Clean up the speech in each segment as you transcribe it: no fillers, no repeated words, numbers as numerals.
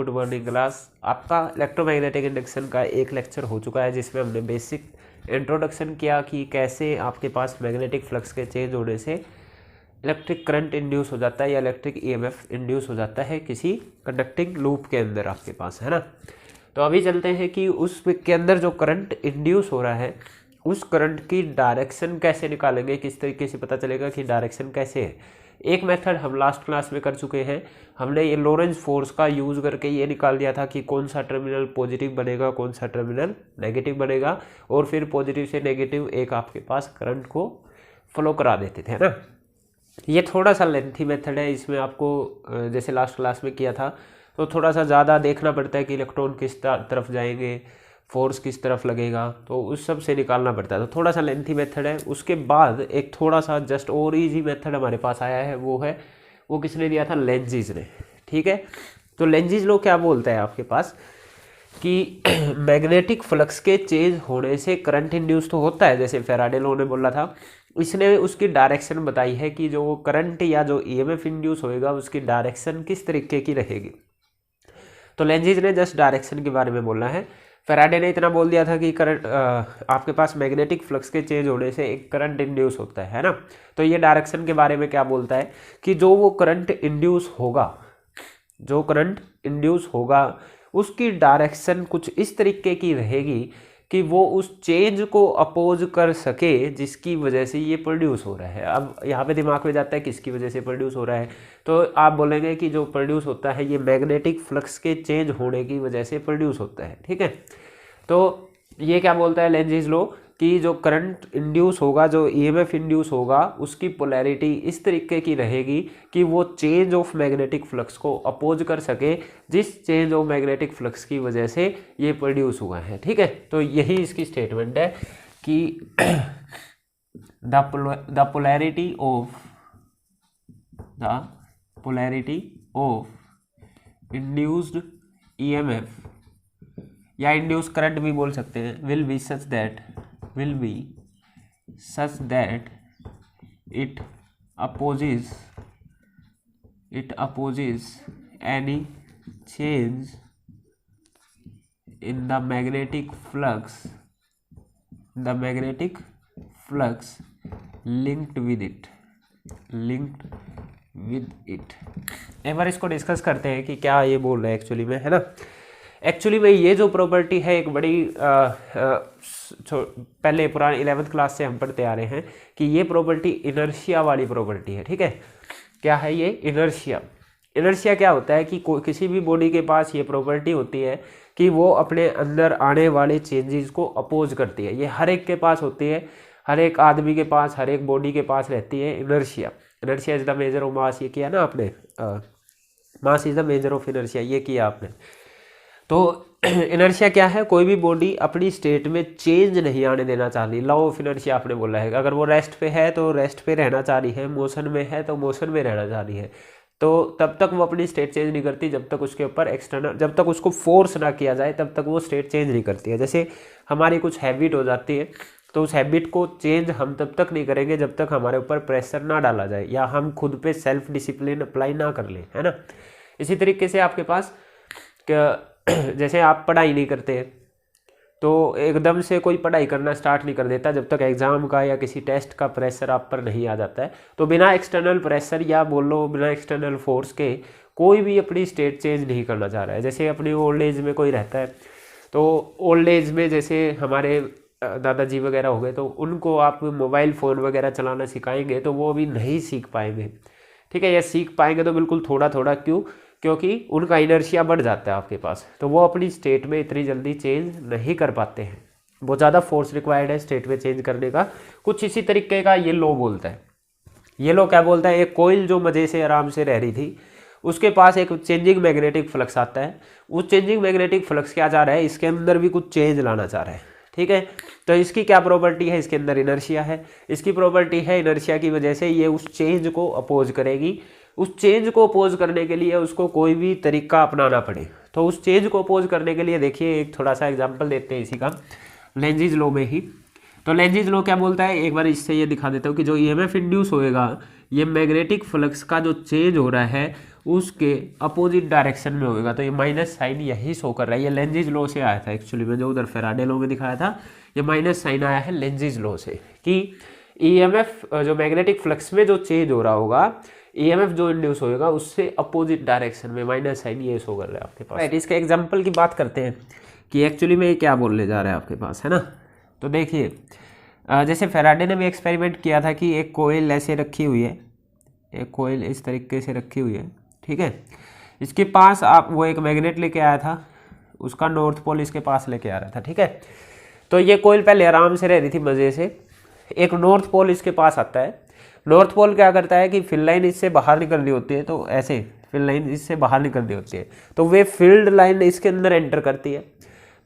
Good morning class. आपका electromagnetic induction का एक लेक्चर हो चुका है जिसमें हमने बेसिक इंट्रोडक्शन किया कि कैसे आपके पास मैग्नेटिक फ्लक्स के चेंज होने से इलेक्ट्रिक करंट इंड्यूस हो जाता है या इलेक्ट्रिक ईएमएफ इंड्यूस हो जाता है किसी कंडक्टिंग लूप के अंदर आपके पास, है ना। तो अभी चलते हैं कि उस के अंदर जो करंट इंड्यूस हो रहा है उस करंट की डायरेक्शन कैसे निकालेंगे, किस तरीके से पता चलेगा कि डायरेक्शन कैसे है। एक मेथड हम लास्ट क्लास में कर चुके हैं, हमने ये लोरेंज फोर्स का यूज़ करके ये निकाल दिया था कि कौन सा टर्मिनल पॉजिटिव बनेगा कौन सा टर्मिनल नेगेटिव बनेगा, और फिर पॉजिटिव से नेगेटिव एक आपके पास करंट को फ्लो करा देते थे, है ना। ये थोड़ा सा लेंथी मेथड है, इसमें आपको जैसे लास्ट क्लास में किया था तो थोड़ा सा ज़्यादा देखना पड़ता है कि इलेक्ट्रॉन किस तरफ जाएंगे, फोर्स किस तरफ लगेगा, तो उस सब से निकालना पड़ता है। तो थोड़ा सा लेंथी मेथड है। उसके बाद एक थोड़ा सा जस्ट और इजी मेथड हमारे पास आया है, वो किसने दिया था, लेंजीज ने, ठीक है। तो लेंजीज लो क्या बोलता है आपके पास कि मैग्नेटिक फ्लक्स के चेंज होने से करंट इंड्यूस तो होता है, जैसे फैराडे लॉ ने बोला था। इसने उसकी डायरेक्शन बताई है कि जो करंट या जो ईएमएफ इंड्यूस होएगा उसकी डायरेक्शन किस तरीके की रहेगी। तो लेंजीज ने जस्ट डायरेक्शन के बारे में बोलना है। फैराडे ने इतना बोल दिया था कि करंट आपके पास मैग्नेटिक फ्लक्स के चेंज होने से एक करंट इंड्यूस होता है ना। तो ये डायरेक्शन के बारे में क्या बोलता है कि जो वो करंट इंड्यूस होगा उसकी डायरेक्शन कुछ इस तरीके की रहेगी कि वो उस चेंज को अपोज कर सके जिसकी वजह से ये प्रोड्यूस हो रहा है। अब यहाँ पे दिमाग में जाता है किसकी वजह से प्रोड्यूस हो रहा है, तो आप बोलेंगे कि जो प्रोड्यूस होता है ये मैग्नेटिक फ्लक्स के चेंज होने की वजह से प्रोड्यूस होता है, ठीक है। तो ये क्या बोलता है लेंजीज लॉ कि जो करंट इंड्यूस होगा, जो ईएमएफ इंड्यूस होगा, उसकी पोलैरिटी इस तरीके की रहेगी कि वो चेंज ऑफ मैग्नेटिक फ्लक्स को अपोज कर सके जिस चेंज ऑफ मैग्नेटिक फ्लक्स की वजह से ये प्रोड्यूस हुआ है, ठीक है। तो यही इसकी स्टेटमेंट है कि the polarity of induced EMF या इंड्यूस करंट भी बोल सकते हैं, will be such that it opposes any change in the magnetic flux linked with it। एक बार इसको डिस्कस करते हैं कि क्या ये बोल रहा है एक्चुअली में, है ना। एक्चुअली में ये जो प्रॉपर्टी है एक बड़ी पहले पुरानी 11th क्लास से हम पढ़ते आ रहे हैं कि ये प्रॉपर्टी इनर्शिया वाली प्रॉपर्टी है, ठीक है। क्या है ये, इनर्शिया क्या होता है कि किसी भी बॉडी के पास ये प्रॉपर्टी होती है कि वो अपने अंदर आने वाले चेंजेस को अपोज करती है। ये हर एक के पास होती है, हर एक आदमी के पास, हर एक बॉडी के पास रहती है inertia is the measure of mass. ये किया ना आपने, mass is the measure of inertia, ये किया आपने। तो इनर्शिया क्या है, कोई भी बॉडी अपनी स्टेट में चेंज नहीं आने देना चाह रही। लॉ ऑफ इनर्शिया आपने बोला है, अगर वो रेस्ट पे है तो रेस्ट पे रहना चाह रही है, मोशन में है तो मोशन में रहना चाह रही है, तो तब तक वो अपनी स्टेट चेंज नहीं करती जब तक उसके ऊपर एक्सटर्नल, जब तक उसको फोर्स ना किया जाए तब तक वो स्टेट चेंज नहीं करती है। जैसे हमारी कुछ हैबिट हो जाती है तो उस हैबिट को चेंज हम तब तक नहीं करेंगे जब तक हमारे ऊपर प्रेशर ना डाला जाए या हम खुद पे सेल्फ डिसिप्लिन अप्लाई ना कर लें, है ना। इसी तरीके से आपके पास जैसे आप पढ़ाई नहीं करते तो एकदम से कोई पढ़ाई करना स्टार्ट नहीं कर देता जब तक एग्ज़ाम का या किसी टेस्ट का प्रेशर आप पर नहीं आ जाता है। तो बिना एक्सटर्नल प्रेशर या बोलो बिना एक्सटर्नल फोर्स के कोई भी अपनी स्टेट चेंज नहीं करना चाह रहा है। जैसे अपनी ओल्ड एज में कोई रहता है तो ओल्ड एज में जैसे हमारे दादाजी वगैरह हो गए तो उनको आप मोबाइल फ़ोन वगैरह चलाना सिखाएंगे तो वो अभी नहीं सीख पाएंगे, ठीक है। या सीख पाएंगे तो बिल्कुल थोड़ा थोड़ा, क्योंकि उनका इनर्शिया बढ़ जाता है आपके पास, तो वो अपनी स्टेट में इतनी जल्दी चेंज नहीं कर पाते हैं, बहुत ज़्यादा फोर्स रिक्वायर्ड है स्टेट में चेंज करने का। कुछ इसी तरीके का ये लॉ बोलता है। ये लॉ क्या बोलता है, एक कोयल जो मज़े से आराम से रह रही थी उसके पास एक चेंजिंग मैग्नेटिक फ्लक्स आता है, उस चेंजिंग मैग्नेटिक फ्लक्स क्या चाह रहा है, इसके अंदर भी कुछ चेंज लाना चाह रहा है, ठीक है। तो इसकी क्या प्रॉपर्टी है, इसके अंदर इनर्शिया है, इसकी प्रॉपर्टी है इनर्शिया की वजह से ये उस चेंज को अपोज करेगी। उस चेंज को अपोज करने के लिए उसको कोई भी तरीका अपनाना पड़े, तो उस चेंज को अपोज करने के लिए देखिए एक थोड़ा सा एग्जांपल देते हैं इसी का, लेंजीज लॉ में ही। तो लेंजिज लॉ क्या बोलता है, एक बार इससे ये दिखा देता हूँ कि जो ईएमएफ इंड्यूस होएगा ये मैग्नेटिक फ्लक्स का जो चेंज हो रहा है उसके अपोजिट डायरेक्शन में होगा। तो ये माइनस साइन यही शो कर रहा है, ये लेंजिज लॉ से आया था एक्चुअली में, जो उधर फैराडे लॉ में दिखाया था ये माइनस साइन आया है लेंजिज लॉ से कि ईएमएफ जो मैग्नेटिक फ्लक्स में जो चेंज हो रहा होगा, ईएमएफ जो इंड्यूस होएगा उससे अपोजिट डायरेक्शन में माइनस साइन ये शो कर रहा है आपके पास। राइट, इसके एग्जांपल की बात करते हैं कि एक्चुअली में ये क्या बोलने जा रहा है आपके पास, है ना। तो देखिए जैसे फैराडे ने भी एक्सपेरिमेंट किया था कि एक कोयल ऐसे रखी हुई है, एक कोयल इस तरीके से रखी हुई है, ठीक है। इसके पास आप वो एक मैग्नेट लेके आया था, उसका नॉर्थ पोल इसके पास लेके आ रहा था, ठीक है। तो ये कोयल पहले आराम से रह रही थी मज़े से, एक नॉर्थ पोल इसके पास आता है। नॉर्थ पोल क्या करता है कि फील्ड लाइन इससे बाहर निकलनी होती है, तो ऐसे फील्ड लाइन इससे बाहर निकलनी होती है, तो वे फील्ड लाइन इसके अंदर एंटर करती है।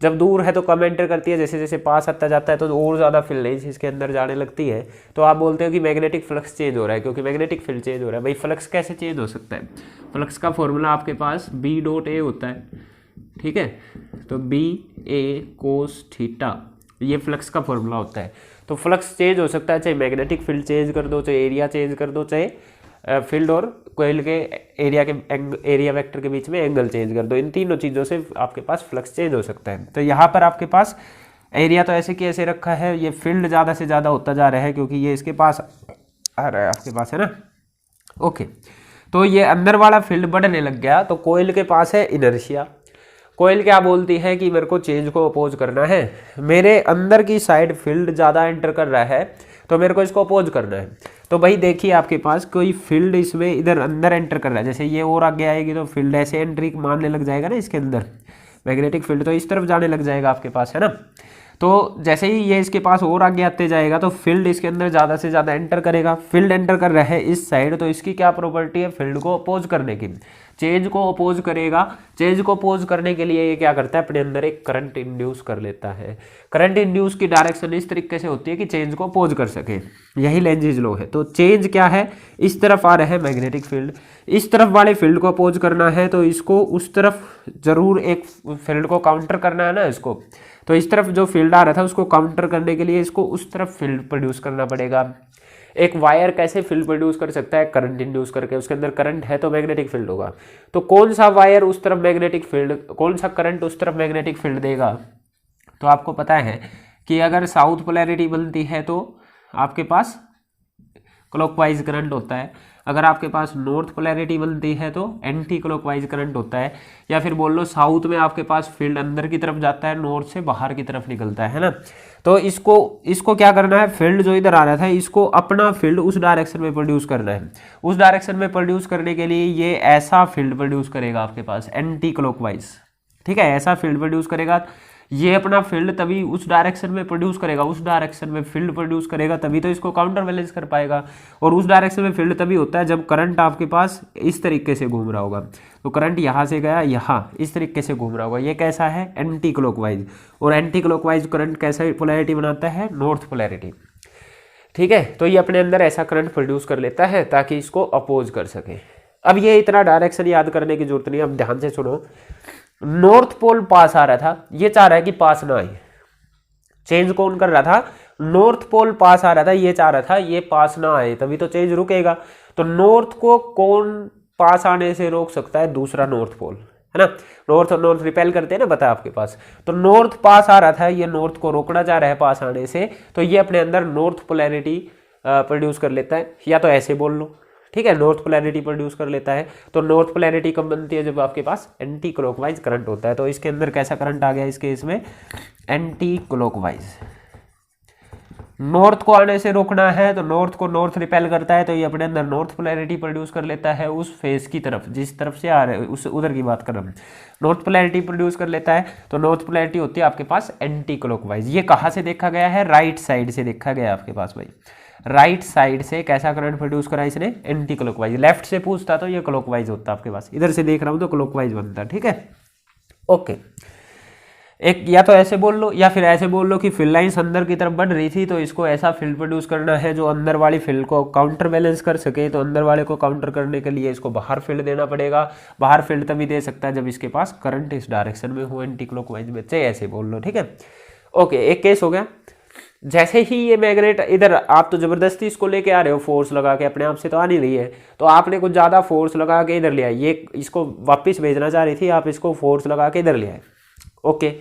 जब दूर है तो कम एंटर करती है, जैसे जैसे पास आता जाता है तो और ज़्यादा फील्ड लाइन्स इसके अंदर जाने लगती है। तो आप बोलते हो कि मैग्नेटिक फ्लक्स चेंज हो रहा है, क्योंकि मैग्नेटिक फील्ड चेंज हो रहा है। भाई फ्लक्स कैसे चेंज हो सकता है, फ्लक्स का फॉर्मूला आपके पास बी डॉट ए होता है, ठीक है। तो बी ए कोस थीटा ये फ्लक्स का फॉर्मूला होता है। तो फ्लक्स चेंज हो सकता है, चाहे मैग्नेटिक फील्ड चेंज कर दो, चाहे एरिया चेंज कर दो, चाहे फील्ड और कोयल के एरिया वेक्टर के बीच में एंगल चेंज कर दो। इन तीनों चीज़ों से आपके पास फ्लक्स चेंज हो सकता है। तो यहाँ पर आपके पास एरिया तो ऐसे की ऐसे रखा है, ये फील्ड ज़्यादा से ज़्यादा होता जा रहा है क्योंकि ये इसके पास आ रहा है आपके पास, है ना। ओके, तो ये अंदर वाला फील्ड बढ़ने लग गया, तो कोयल के पास है इनर्शिया। कोयल क्या बोलती है कि मेरे को चेंज को अपोज करना है, मेरे अंदर की साइड फील्ड ज़्यादा एंटर कर रहा है तो मेरे को इसको अपोज करना है। तो भाई देखिए आपके पास कोई फील्ड इसमें इधर अंदर एंटर कर रहा है, जैसे ये और आगे आएगी तो फील्ड ऐसे एंट्री मारने लग जाएगा ना इसके अंदर, मैग्नेटिक फील्ड तो इस तरफ जाने लग जाएगा आपके पास, है ना। तो जैसे ही ये इसके पास और आगे आते जाएगा तो फील्ड इसके अंदर ज़्यादा से ज़्यादा एंटर करेगा। फील्ड एंटर कर रहा है इस साइड, तो इसकी क्या प्रॉपर्टी है, फील्ड को अपोज करने की, चेंज को अपोज करेगा। चेंज को अपोज करने के लिए ये क्या करता है, अपने अंदर एक करंट इंड्यूस कर लेता है। करंट इंड्यूस की डायरेक्शन इस तरीके से होती है कि चेंज को अपोज कर सके, यही लेंजिज लॉ है। तो चेंज क्या है, इस तरफ आ रहा है मैग्नेटिक फील्ड, इस तरफ वाले फील्ड को अपोज करना है तो इसको उस तरफ जरूर एक फील्ड को काउंटर करना है ना इसको। तो इस तरफ जो फील्ड आ रहा था उसको काउंटर करने के लिए इसको उस तरफ फील्ड प्रोड्यूस करना पड़ेगा। एक वायर कैसे फील्ड प्रोड्यूस कर सकता है, करंट इंड्यूस करके, उसके अंदर करंट है तो मैग्नेटिक फील्ड होगा। तो कौन सा वायर उस तरफ मैग्नेटिक फील्ड, कौन सा करंट उस तरफ मैग्नेटिक फील्ड देगा, तो आपको पता है कि अगर साउथ पोलैरिटी बनती है तो आपके पास क्लॉकवाइज करंट होता है, अगर आपके पास नॉर्थ पोलैरिटी बनती है तो एंटी क्लॉकवाइज करंट होता है, या फिर बोल लो साउथ में आपके पास फील्ड अंदर की तरफ जाता है, नॉर्थ से बाहर की तरफ निकलता है ना। तो इसको क्या करना है, फील्ड जो इधर आ रहा था इसको अपना फील्ड उस डायरेक्शन में प्रोड्यूस करना है। उस डायरेक्शन में प्रोड्यूस करने के लिए ये ऐसा फील्ड प्रोड्यूस करेगा आपके पास एंटी क्लॉकवाइज, ठीक है, ऐसा फील्ड प्रोड्यूस करेगा। ये अपना फील्ड तभी उस डायरेक्शन में प्रोड्यूस करेगा, उस डायरेक्शन में फील्ड प्रोड्यूस करेगा तभी तो इसको काउंटर बैलेंस कर पाएगा। और उस डायरेक्शन में फील्ड तभी होता है जब करंट आपके पास इस तरीके से घूम रहा होगा। तो करंट यहाँ से गया यहाँ इस तरीके से घूम रहा होगा, ये कैसा है, एंटी क्लॉकवाइज। और एंटी क्लॉकवाइज करंट कैसा पोलैरिटी बनाता है, नॉर्थ पोलैरिटी, ठीक है। तो ये अपने अंदर ऐसा करंट प्रोड्यूस कर लेता है ताकि इसको अपोज कर सके। अब ये इतना डायरेक्शन याद करने की जरूरत नहीं, अब ध्यान से सुनो। नॉर्थ पोल पास आ रहा था, ये चाह रहा है कि पास ना आए, चेंज कौन कर रहा था, नॉर्थ पोल पास आ रहा था, ये चाह रहा था ये पास ना आए तभी तो चेंज रुकेगा। तो नॉर्थ को कौन पास आने से रोक सकता है, दूसरा नॉर्थ पोल, है ना। नॉर्थ और नॉर्थ रिपेल करते हैं ना, बता आपके पास। तो नॉर्थ पास आ रहा था, ये नॉर्थ को रोकना चाह रहा है पास आने से, तो ये अपने अंदर नॉर्थ पोलैरिटी प्रोड्यूस कर लेता है, या तो ऐसे बोल लो, ठीक है, नॉर्थ पोलैरिटी प्रोड्यूस कर लेता है। तो नॉर्थ पोलैरिटी कब बनती है, जब आपके पास एंटी क्लॉकवाइज करंट होता है। तो इसके अंदर कैसा करंट आ गया इस केस में, एंटी क्लॉकवाइज। नॉर्थ को आने से रोकना है तो नॉर्थ को नॉर्थ रिपेल करता है, तो ये अपने अंदर नॉर्थ पोलैरिटी प्रोड्यूस कर लेता है उस फेस की तरफ, जिस तरफ से आ रहे हैं उस उधर की बात कर रहा हूँ, नॉर्थ पोलैरिटी प्रोड्यूस कर लेता है। तो नॉर्थ पोलैरिटी होती है आपके पास एंटी क्लॉकवाइज। ये कहाँ से देखा गया है, राइट साइड से देखा गया आपके पास भाई, राइट साइड से कैसा करंट प्रोड्यूस करा इसने, एंटी क्लॉकवाइज। लेफ्ट से पूछता तो ये क्लॉकवाइज होता आपके पास, इधर से देख रहा हूं तो क्लॉकवाइज बनता, ठीक है। ओके, एक या तो ऐसे बोल लो या फिर ऐसे बोल लो कि फील्ड लाइंस अंदर की तरफ बढ़ रही थी तो इसको ऐसा फील्ड प्रोड्यूस करना है जो अंदर वाली फील्ड को काउंटर बैलेंस कर सके। तो अंदर वाले को काउंटर करने के लिए इसको बाहर फील्ड देना पड़ेगा। बाहर फील्ड तभी दे सकता है जब इसके पास करंट इस डायरेक्शन में हो, एंटी क्लॉकवाइज में, चाहे ऐसे बोल लो, ठीक है। ओके, एक केस हो गया। जैसे ही ये मैग्नेट इधर, आप तो जबरदस्ती इसको लेके आ रहे हो, फोर्स लगा के, अपने आप से तो आ नहीं रही है, तो आपने कुछ ज़्यादा फोर्स लगा के इधर ले आए, ये इसको वापस भेजना चाह रही थी, आप इसको फोर्स लगा के इधर ले आए। ओके,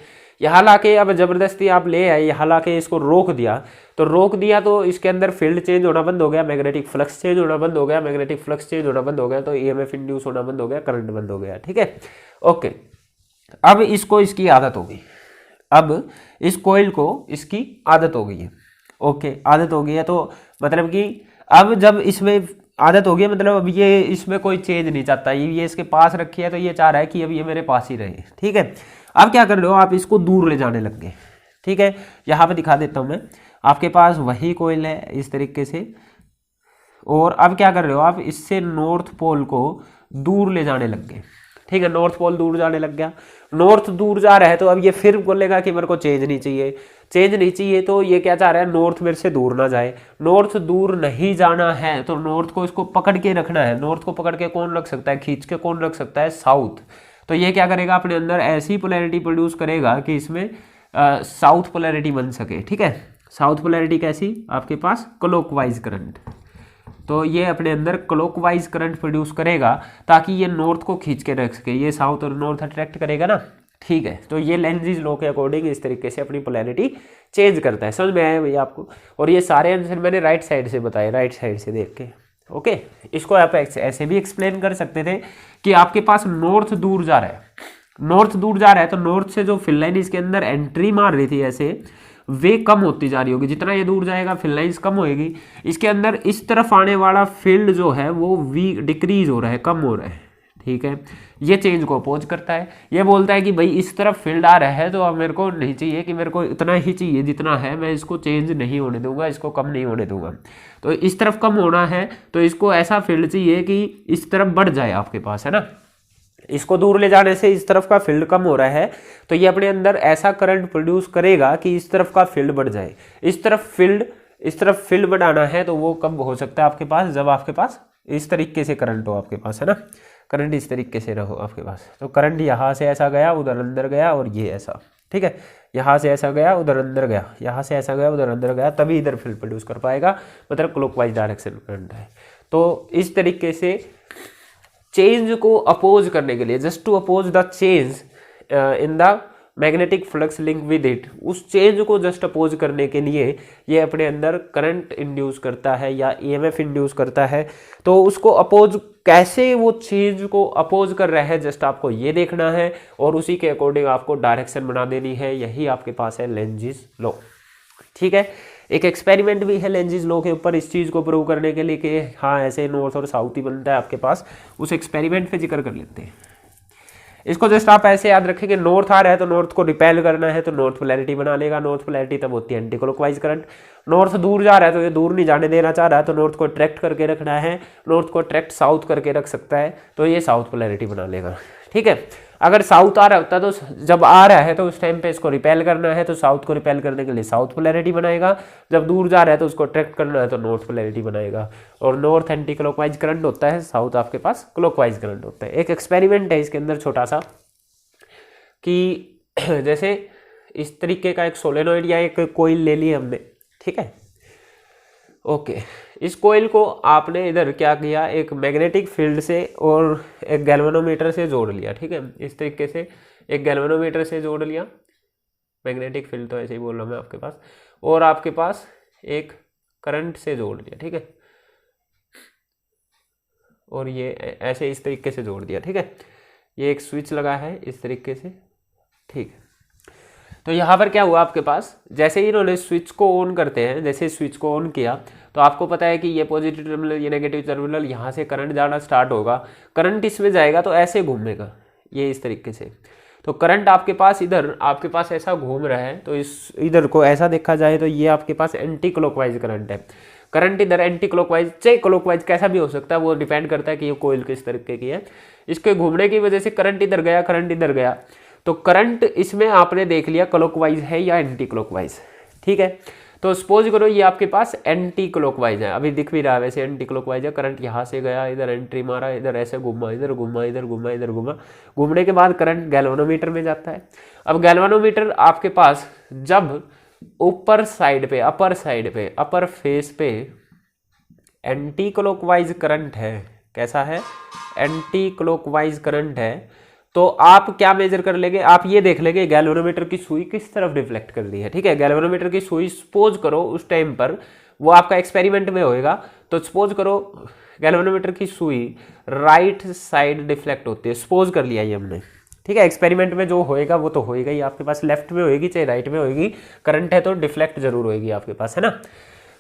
यहाँ लाके अब जबरदस्ती आप ले आए, यहाँ लाके इसको रोक दिया, तो रोक दिया तो इसके अंदर फील्ड चेंज होना बंद हो गया, मैग्नेटिक फ्लक्स चेंज होना बंद हो गया, मैग्नेटिक फ्लक्स चेंज होना बंद हो गया, तो ईएमएफ इंड्यूस होना बंद हो गया, करंट बंद हो गया। ठीक है, ओके। अब इसको इसकी आदत होगी, अब इस कोयल को इसकी आदत हो गई है। ओके, आदत हो गई है, तो मतलब कि अब जब इसमें आदत हो गई, मतलब अब ये इसमें कोई चेंज नहीं चाहता, ये इसके पास रखी है, तो ये चाह रहा है कि अब ये मेरे पास ही रहे। ठीक है, अब क्या कर रहे हो आप, इसको दूर ले जाने लग गए। ठीक है, यहाँ पे दिखा देता हूँ मैं, आपके पास वही कोयल है इस तरीके से, और अब क्या कर रहे हो आप, इससे नॉर्थ पोल को दूर ले जाने लग गए। ठीक है, नॉर्थ पोल दूर जाने लग गया, नॉर्थ दूर जा रहा है, तो अब ये फिर बोलेगा कि मेरे को चेंज नहीं चाहिए, चेंज नहीं चाहिए, तो ये क्या चाह रहा है, नॉर्थ मेरे से दूर ना जाए। नॉर्थ दूर नहीं जाना है, तो नॉर्थ को इसको पकड़ के रखना है। नॉर्थ को पकड़ के कौन रख सकता है, खींच के कौन रख सकता है, साउथ। तो ये क्या करेगा, अपने अंदर ऐसी पोलैरिटी प्रोड्यूस करेगा कि इसमें साउथ पोलैरिटी बन सके। ठीक है, साउथ पोलैरिटी कैसी, आपके पास क्लॉकवाइज करंट, तो ये अपने अंदर क्लॉकवाइज करंट प्रोड्यूस करेगा ताकि ये नॉर्थ को खींच के रख सके, ये साउथ और नॉर्थ अट्रैक्ट करेगा ना। ठीक है, तो ये लेंजिस लॉ के अकॉर्डिंग इस तरीके से अपनी पोलैरिटी चेंज करता है। समझ में आया भैया आपको? और ये सारे आंसर मैंने राइट साइड से बताए, राइट साइड से देख के। ओके, इसको आप ऐसे भी एक्सप्लेन कर सकते थे कि आपके पास नॉर्थ दूर जा रहा है, नॉर्थ दूर जा रहा है, तो नॉर्थ से जो फिल लाइन इसके अंदर एंट्री मार रही थी ऐसे, वे कम होती जा रही होगी, जितना ये दूर जाएगा फिल लाइन्स कम होएगी, इसके अंदर इस तरफ आने वाला फील्ड जो है वो डिक्रीज हो रहा है, कम हो रहा है। ठीक है, ये चेंज को अपोज करता है, ये बोलता है कि भाई इस तरफ फील्ड आ रहा है, तो अब मेरे को नहीं चाहिए, कि मेरे को इतना ही चाहिए जितना है, मैं इसको चेंज नहीं होने दूंगा, इसको कम नहीं होने दूंगा। तो इस तरफ कम होना है, तो इसको ऐसा फील्ड चाहिए कि इस तरफ बढ़ जाए आपके पास, है ना। इसको दूर ले जाने से इस तरफ का फील्ड कम हो रहा है, तो ये अपने अंदर ऐसा करंट प्रोड्यूस करेगा कि इस तरफ का फील्ड बढ़ जाए। इस तरफ फील्ड बढ़ाना है, तो वो कब हो सकता है आपके पास, जब आपके पास इस तरीके से करंट हो आपके पास, है ना, करंट इस तरीके से रहो आपके पास। तो करंट यहाँ से ऐसा गया, उधर अंदर गया, और ये ऐसा। ठीक है, यहाँ से ऐसा गया, उधर अंदर गया, यहाँ से ऐसा गया, उधर अंदर गया, तभी इधर फील्ड प्रोड्यूस कर पाएगा, मतलब क्लॉकवाइज डायरेक्शन करंट है। तो इस तरीके से चेंज को अपोज करने के लिए, just to oppose the change in the magnetic flux link with it, उस चेंज को जस्ट अपोज करने के लिए ये अपने अंदर करंट इंड्यूस करता है या ईएमएफ इंड्यूस करता है। तो उसको अपोज, कैसे वो चेंज को अपोज कर रहा है, जस्ट आपको ये देखना है, और उसी के अकॉर्डिंग आपको डायरेक्शन बना देनी है। यही आपके पास है लेंजिस लॉ। ठीक है, एक एक्सपेरिमेंट भी है लेंजिस लॉ के ऊपर इस चीज़ को प्रूव करने के लिए कि हाँ ऐसे नॉर्थ और साउथ ही बनता है आपके पास। उस एक्सपेरिमेंट पे जिक्र कर लेते हैं। इसको जस्ट आप ऐसे याद रखें कि नॉर्थ आ रहा है, तो नॉर्थ को रिपेल करना है, तो नॉर्थ पोलैरिटी बना लेगा। नॉर्थ पोलैरिटी तब होती है एंटी क्लॉकवाइज करंट। नॉर्थ दूर जा रहा है, तो ये दूर नहीं जाने देना चाह रहा है, तो नॉर्थ को अट्रैक्ट करके रखना है। नॉर्थ को अट्रैक्ट साउथ करके रख सकता है, तो ये साउथ पोलैरिटी बना लेगा। ठीक है, अगर साउथ आ रहा होता तो जब आ रहा है तो उस टाइम पे इसको रिपेल करना है, तो साउथ को रिपेल करने के लिए साउथ पोलैरिटी बनाएगा। जब दूर जा रहा है तो उसको अट्रैक्ट करना है, तो नॉर्थ पोलैरिटी बनाएगा। और नॉर्थ एंटी क्लॉकवाइज करंट होता है, साउथ आपके पास क्लॉकवाइज करंट होता है। एक एक्सपेरिमेंट है इसके अंदर छोटा सा, कि जैसे इस तरीके का एक सोलेनॉइड या एक कोइल ले ली हमने। ठीक है, ओके, इस कोइल को आपने इधर क्या किया, एक मैग्नेटिक फील्ड से और एक गैल्वेनोमीटर से जोड़ लिया। ठीक है, इस तरीके से एक गैल्वेनोमीटर से जोड़ लिया, मैग्नेटिक फील्ड तो ऐसे ही बोल रहा हूँ मैं आपके पास, और आपके पास एक करंट से जोड़ लिया। ठीक है, और ये ऐसे इस तरीके से जोड़ दिया। ठीक है, ये एक स्विच लगा है इस तरीके से। ठीक है, तो यहाँ पर क्या हुआ आपके पास, जैसे ही इन्होंने स्विच को ऑन करते हैं, जैसे स्विच को ऑन किया, तो आपको पता है कि ये पॉजिटिव टर्मिनल, ये नेगेटिव टर्मिनल, यहाँ से करंट जाना स्टार्ट होगा। करंट इसमें जाएगा तो ऐसे घूमेगा, ये इस तरीके से। तो करंट आपके पास इधर आपके पास ऐसा घूम रहा है, तो इस इधर को ऐसा देखा जाए तो ये आपके पास एंटी क्लॉकवाइज करंट है। करंट इधर एंटी क्लॉकवाइज चाहे क्लॉकवाइज कैसा भी हो सकता है, वो डिपेंड करता है कि ये कोइल किस तरीके की है। इसके घूमने की वजह से करंट इधर गया, करंट इधर गया, तो करंट इसमें आपने देख लिया क्लॉकवाइज है या एंटी क्लॉकवाइज। ठीक है, तो सपोज करो ये आपके पास एंटी क्लॉकवाइज है, अभी दिख भी रहा है वैसे एंटी क्लॉकवाइज है। करंट यहाँ से गया, इधर एंट्री मारा, इधर ऐसे घूमा, इधर घूमा, इधर घूमा, इधर घूमा, घूमने के बाद करंट गैल्वेनोमीटर में जाता है। अब गैल्वेनोमीटर आपके पास जब ऊपर साइड पे, अपर फेस पे एंटी क्लॉकवाइज करंट है, कैसा है, एंटी क्लॉकवाइज करंट है, तो आप क्या मेजर कर लेंगे, आप ये देख लेंगे गैल्वेनोमीटर की सुई किस तरफ डिफ्लेक्ट कर रही है। ठीक है, गैल्वेनोमीटर की सुई सपोज करो उस टाइम पर, वो आपका एक्सपेरिमेंट में होएगा, तो सपोज करो गैल्वेनोमीटर की सुई राइट साइड डिफ्लेक्ट होती है, सपोज कर लिया ये हमने। ठीक है, एक्सपेरिमेंट में जो होएगा वो तो होएगा ही, आपके पास लेफ्ट में होएगी चाहे राइट में होएगी, करंट है तो डिफ्लेक्ट जरूर होएगी आपके पास, है ना।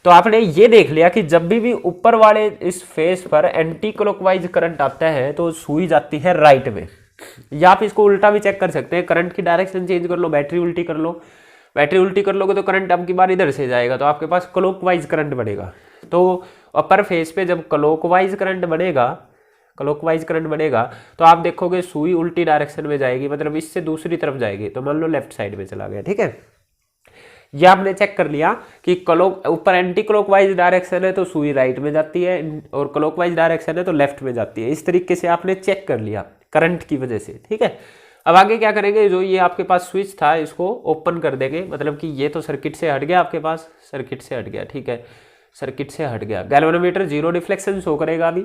तो आपने ये देख लिया कि जब भी ऊपर वाले इस फेस पर एंटी क्लॉकवाइज करंट आता है तो सुई जाती है राइट में, या आप इसको उल्टा भी चेक कर सकते हैं, करंट की डायरेक्शन चेंज कर लो, बैटरी उल्टी कर लो, बैटरी उल्टी कर लोगे तो करंट अब की बार इधर से जाएगा, तो आपके पास क्लॉकवाइज करंट बनेगा। तो अपर फेस पे जब क्लॉकवाइज करंट बनेगा तो आप देखोगे सुई उल्टी डायरेक्शन में जाएगी, मतलब इससे दूसरी तरफ जाएगी, तो मान लो लेफ्ट साइड में चला गया। ठीक है, ये आपने चेक कर लिया कि ऊपर एंटी क्लॉकवाइज डायरेक्शन है तो सुई राइट में जाती है, और क्लॉकवाइज डायरेक्शन है तो लेफ्ट में जाती है। इस तरीके से आपने चेक कर लिया करंट की वजह से। ठीक है, अब आगे क्या करेंगे, जो ये आपके पास स्विच था इसको ओपन कर देंगे, मतलब कि ये तो सर्किट से हट गया, आपके पास सर्किट से हट गया। ठीक है, सर्किट से हट गया, गैल्वेनोमीटर जीरो डिफ्लेक्शन शो करेगा अभी,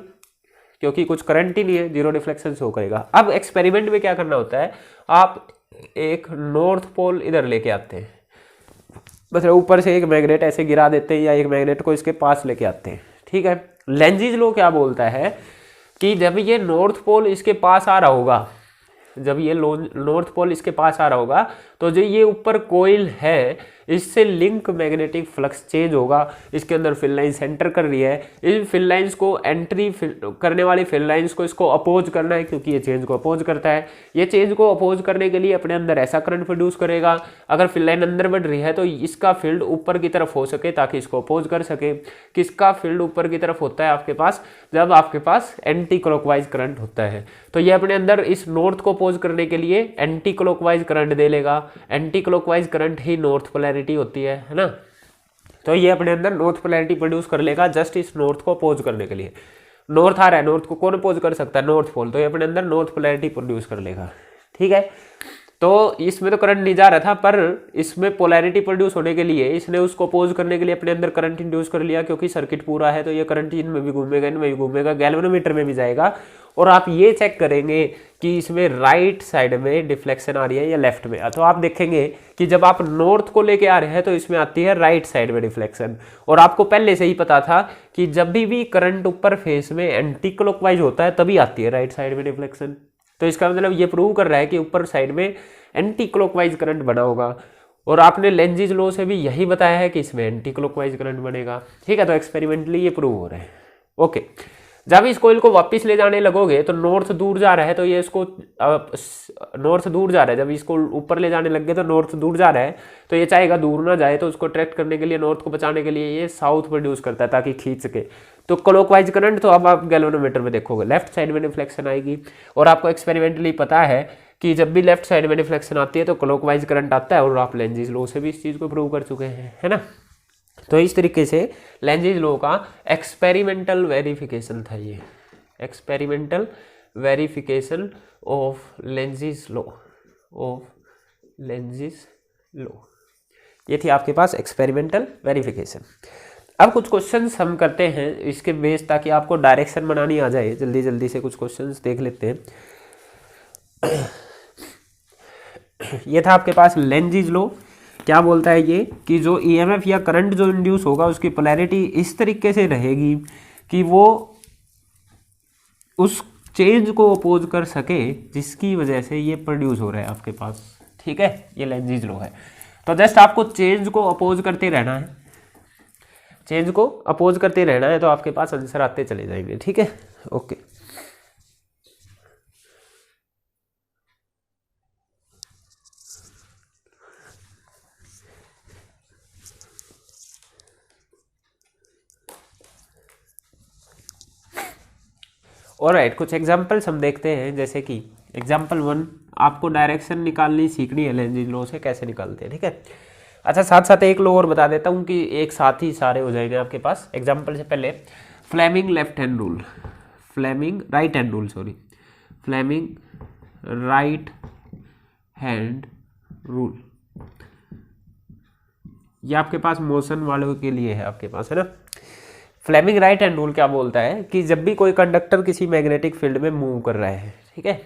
क्योंकि कुछ करंट ही नहीं है, जीरो डिफ्लेक्शन शो करेगा। अब एक्सपेरिमेंट में क्या करना होता है, आप एक नॉर्थ पोल इधर लेके आते हैं, मतलब ऊपर से एक मैग्नेट ऐसे गिरा देते हैं या एक मैग्नेट को इसके पास लेके आते हैं। ठीक है, लेंजिज लॉ क्या बोलता है कि जब ये नॉर्थ पोल इसके पास आ रहा होगा, तो जो ये ऊपर कोइल है इससे लिंक मैग्नेटिक फ्लक्स चेंज होगा, इसके अंदर फिल लाइन सेंटर कर रही है, इन फिल लाइंस को एंट्री करने वाली फिल लाइंस को इसको अपोज करना है, क्योंकि ये चेंज को अपोज करता है। ये चेंज को अपोज करने के लिए अपने अंदर ऐसा करंट प्रोड्यूस करेगा, अगर फिल लाइन अंदर बढ़ रही है तो इसका फील्ड ऊपर की तरफ हो सके ताकि इसको अपोज कर सके। किसका फील्ड ऊपर की तरफ होता है आपके पास, जब आपके पास एंटी क्लॉकवाइज करंट होता है, तो ये अपने अंदर इस नॉर्थ को अपोज करने के लिए एंटी क्लॉकवाइज करंट दे लेगा। एंटी क्लॉकवाइज करंट ही नॉर्थ पोलैरिटी होती है ना, तो ये अपने अंदर नॉर्थ पोलैरिटी प्रोड्यूस कर लेगा जस्ट इस नॉर्थ को अपोज करने के लिए। नॉर्थ आ रहा है, नॉर्थ को कौन अपोज कर सकता है, नॉर्थ पोल, तो ये अपने अंदर नॉर्थ पोलैरिटी प्रोड्यूस कर लेगा। ठीक है, तो इसमें तो करंट नहीं जा रहा था, पर इसमें पोलैरिटी प्रोड्यूस होने के लिए इसने उसको अपोज करने के लिए अपने अंदर करंट इंड्यूस कर लिया, क्योंकि सर्किट पूरा है तो ये करंट इनमें भी घूमेगा, इनमें भी घूमेगा, गैल्वेनोमीटर में भी जाएगा। और आप ये चेक करेंगे कि इसमें राइट साइड में डिफ्लेक्शन आ रही है या लेफ्ट में, तो आप देखेंगे कि जब आप नॉर्थ को लेके आ रहे हैं तो इसमें आती है राइट साइड में डिफ्लेक्शन। और आपको पहले से ही पता था कि जब भी करंट ऊपर फेस में एंटी क्लॉकवाइज होता है तभी आती है राइट साइड में डिफ्लेक्शन। तो इसका मतलब ये प्रूव कर रहा है कि ऊपर साइड में एंटी क्लॉकवाइज करंट बना होगा, और आपने लेंजिज लॉ से भी यही बताया है कि इसमें एंटी क्लॉकवाइज करंट बनेगा। ठीक है, तो एक्सपेरिमेंटली ये प्रूव हो रहा है। ओके, जब इस कोइल को वापस ले जाने लगोगे तो नॉर्थ दूर जा रहा है, तो ये इसको नॉर्थ दूर जा रहा है, जब इसको ऊपर ले जाने लग गए तो नॉर्थ दूर जा रहा है, तो ये चाहेगा दूर ना जाए, तो उसको अट्रैक्ट करने के लिए, नॉर्थ को बचाने के लिए ये साउथ प्रोड्यूस करता है ताकि खींच सके। तो क्लॉकवाइज करंट तो अब आप गैल्वेनोमीटर में देखोगे लेफ्ट साइड में डिफ्लेक्शन आएगी, और आपको एक्सपेरिमेंटली पता है कि जब भी लेफ्ट साइड में डिफ्लेक्शन आती है तो क्लॉकवाइज करंट आता है, और आप लेंजिज लॉ से भी इस चीज़ को प्रूव कर चुके हैं, है ना। तो इस तरीके से लेंजिज लॉ का एक्सपेरिमेंटल वेरिफिकेशन था, ये experimental verification of Lenz's law, ये थी आपके पास एक्सपेरिमेंटल वेरिफिकेशन। अब कुछ क्वेश्चंस हम करते हैं इसके बेस, ताकि आपको डायरेक्शन बनानी आ जाए, जल्दी जल्दी से कुछ क्वेश्चंस देख लेते हैं। ये था आपके पास लेंजिज लॉ। क्या बोलता है ये कि जो ईएमएफ या करंट जो इंड्यूस होगा उसकी पोलैरिटी इस तरीके से रहेगी कि वो उस चेंज को अपोज कर सके जिसकी वजह से ये प्रोड्यूस हो रहा है आपके पास। ठीक है, ये लेंजिज लॉ है। तो जस्ट आपको चेंज को अपोज करते रहना है, चेंज को अपोज करते रहना है, तो आपके पास आंसर आते चले जाएंगे। ठीक है, ओके। ऑलराइट, कुछ एग्जांपल्स हम देखते हैं, जैसे कि एग्जांपल 1, आपको डायरेक्शन निकालनी सीखनी है लेंजिज लॉ से, कैसे निकालते हैं। ठीक है, अच्छा साथ साथ एक लॉ और बता देता हूँ कि एक साथ ही सारे हो जाएंगे आपके पास। एग्जांपल से पहले Fleming left hand rule, Fleming right hand rule, sorry, Fleming right hand rule. ये आपके पास मोशन वालों के लिए है आपके पास, है ना। फ्लेमिंग राइट हैंड रूल क्या बोलता है कि जब भी कोई कंडक्टर किसी मैग्नेटिक फील्ड में मूव कर रहा है, ठीक है,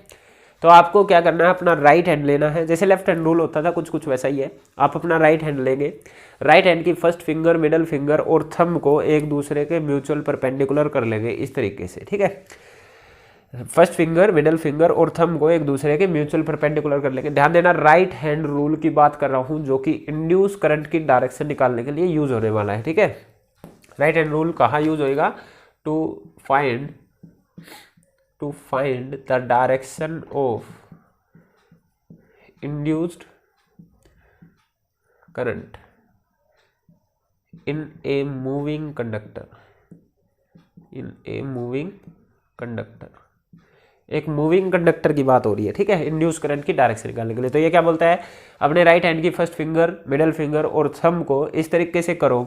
तो आपको क्या करना है, अपना राइट हैंड लेना है। जैसे लेफ्ट हैंड रूल होता था, कुछ कुछ वैसा ही है। आप अपना राइट हैंड लेंगे, राइट हैंड की फर्स्ट फिंगर, मिडल फिंगर और थंब को एक दूसरे के म्यूचुअल परपेंडिकुलर कर लेंगे इस तरीके से, ठीक है। फर्स्ट फिंगर, मिडल फिंगर और थंब को एक दूसरे के म्यूचुअल परपेंडिकुलर कर लेंगे। ध्यान देना, राइट हैंड रूल की बात कर रहा हूं, जो कि इंड्यूस करंट की डायरेक्शन निकालने के लिए यूज होने वाला है, ठीक है। राइट हैंड रूल कहाँ यूज होएगा? To find the direction of induced current in a moving conductor, एक मूविंग कंडक्टर की बात हो रही है, ठीक है, इंड्यूस करंट की डायरेक्शन निकालने के लिए। तो ये क्या बोलता है, अपने राइट हैंड की फर्स्ट फिंगर, मिडल फिंगर और थंब को इस तरीके से करो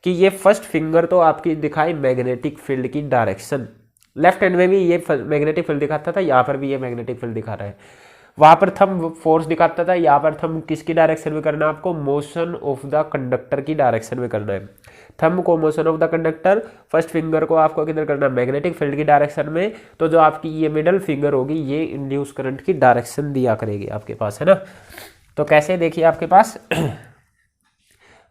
कि ये फर्स्ट फिंगर तो आपकी दिखाई मैग्नेटिक फील्ड की डायरेक्शन। लेफ्ट हैंड में भी ये मैग्नेटिक फील्ड दिखाता था, यहाँ पर भी ये मैग्नेटिक फील्ड दिखा रहा है। वहां पर थंब फोर्स दिखाता था, यहाँ पर थंब किसकी डायरेक्शन में करना है आपको? मोशन ऑफ द कंडक्टर की डायरेक्शन में करना है। थंब को motion of the conductor, first finger को आपको किधर करना है? मैग्नेटिक फील्ड की डायरेक्शन में। तो जो आपकी ये मिडल फिंगर होगी, ये इंड्यूस करंट की डायरेक्शन दिया करेगी आपके पास, है ना। तो कैसे, देखिए आपके पास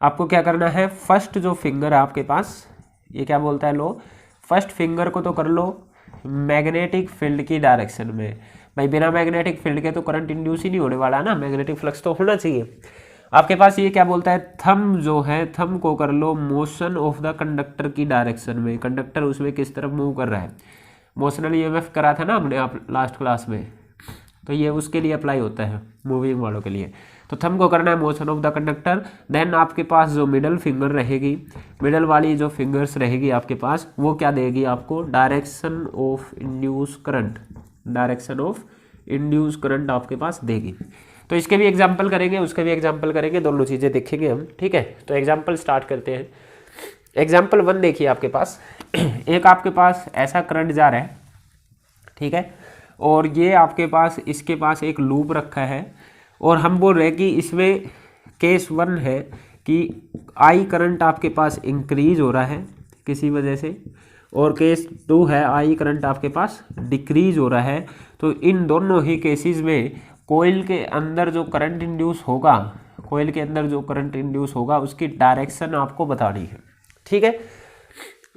आपको क्या करना है, फर्स्ट जो फिंगर है आपके पास, ये क्या बोलता है लो, फर्स्ट फिंगर को तो कर लो मैग्नेटिक फील्ड की डायरेक्शन में। भाई बिना मैग्नेटिक फील्ड के तो करंट इंड्यूस ही नहीं होने वाला ना, मैग्नेटिक फ्लक्स तो होना चाहिए। आपके पास ये क्या बोलता है, थंब जो है, थंब को कर लो मोशन ऑफ द कंडक्टर की डायरेक्शन में। कंडक्टर उसमें किस तरफ मूव कर रहा है, मोशनल ईएमएफ करा था ना हमने आप लास्ट क्लास में, तो ये उसके लिए अप्लाई होता है मूविंग वालों के लिए। तो थंब को करना है motion of the conductor. Then आपके पास जो मिडल फिंगर रहेगी, मिडल वाली जो फिंगर्स रहेगी आपके पास, वो क्या देगी आपको? Direction of induce current, direction of induce current आपके पास देगी। तो इसके भी एग्जाम्पल करेंगे, उसके भी एग्जाम्पल करेंगे, दोनों चीज़ें देखेंगे हम, ठीक है। तो एग्जाम्पल स्टार्ट करते हैं। एग्जाम्पल 1 देखिए आपके पास एक आपके पास ऐसा करंट जा रहा है, ठीक है, और ये आपके पास, इसके पास एक लूप रखा है, और हम बोल रहे हैं कि इसमें केस 1 है कि आई करंट आपके पास इंक्रीज हो रहा है किसी वजह से, और केस 2 है आई करंट आपके पास डिक्रीज हो रहा है। तो इन दोनों ही केसेस में कोयल के अंदर जो करंट इंड्यूस होगा, कोयल के अंदर जो करंट इंड्यूस होगा उसकी डायरेक्शन आपको बतानी है, ठीक है।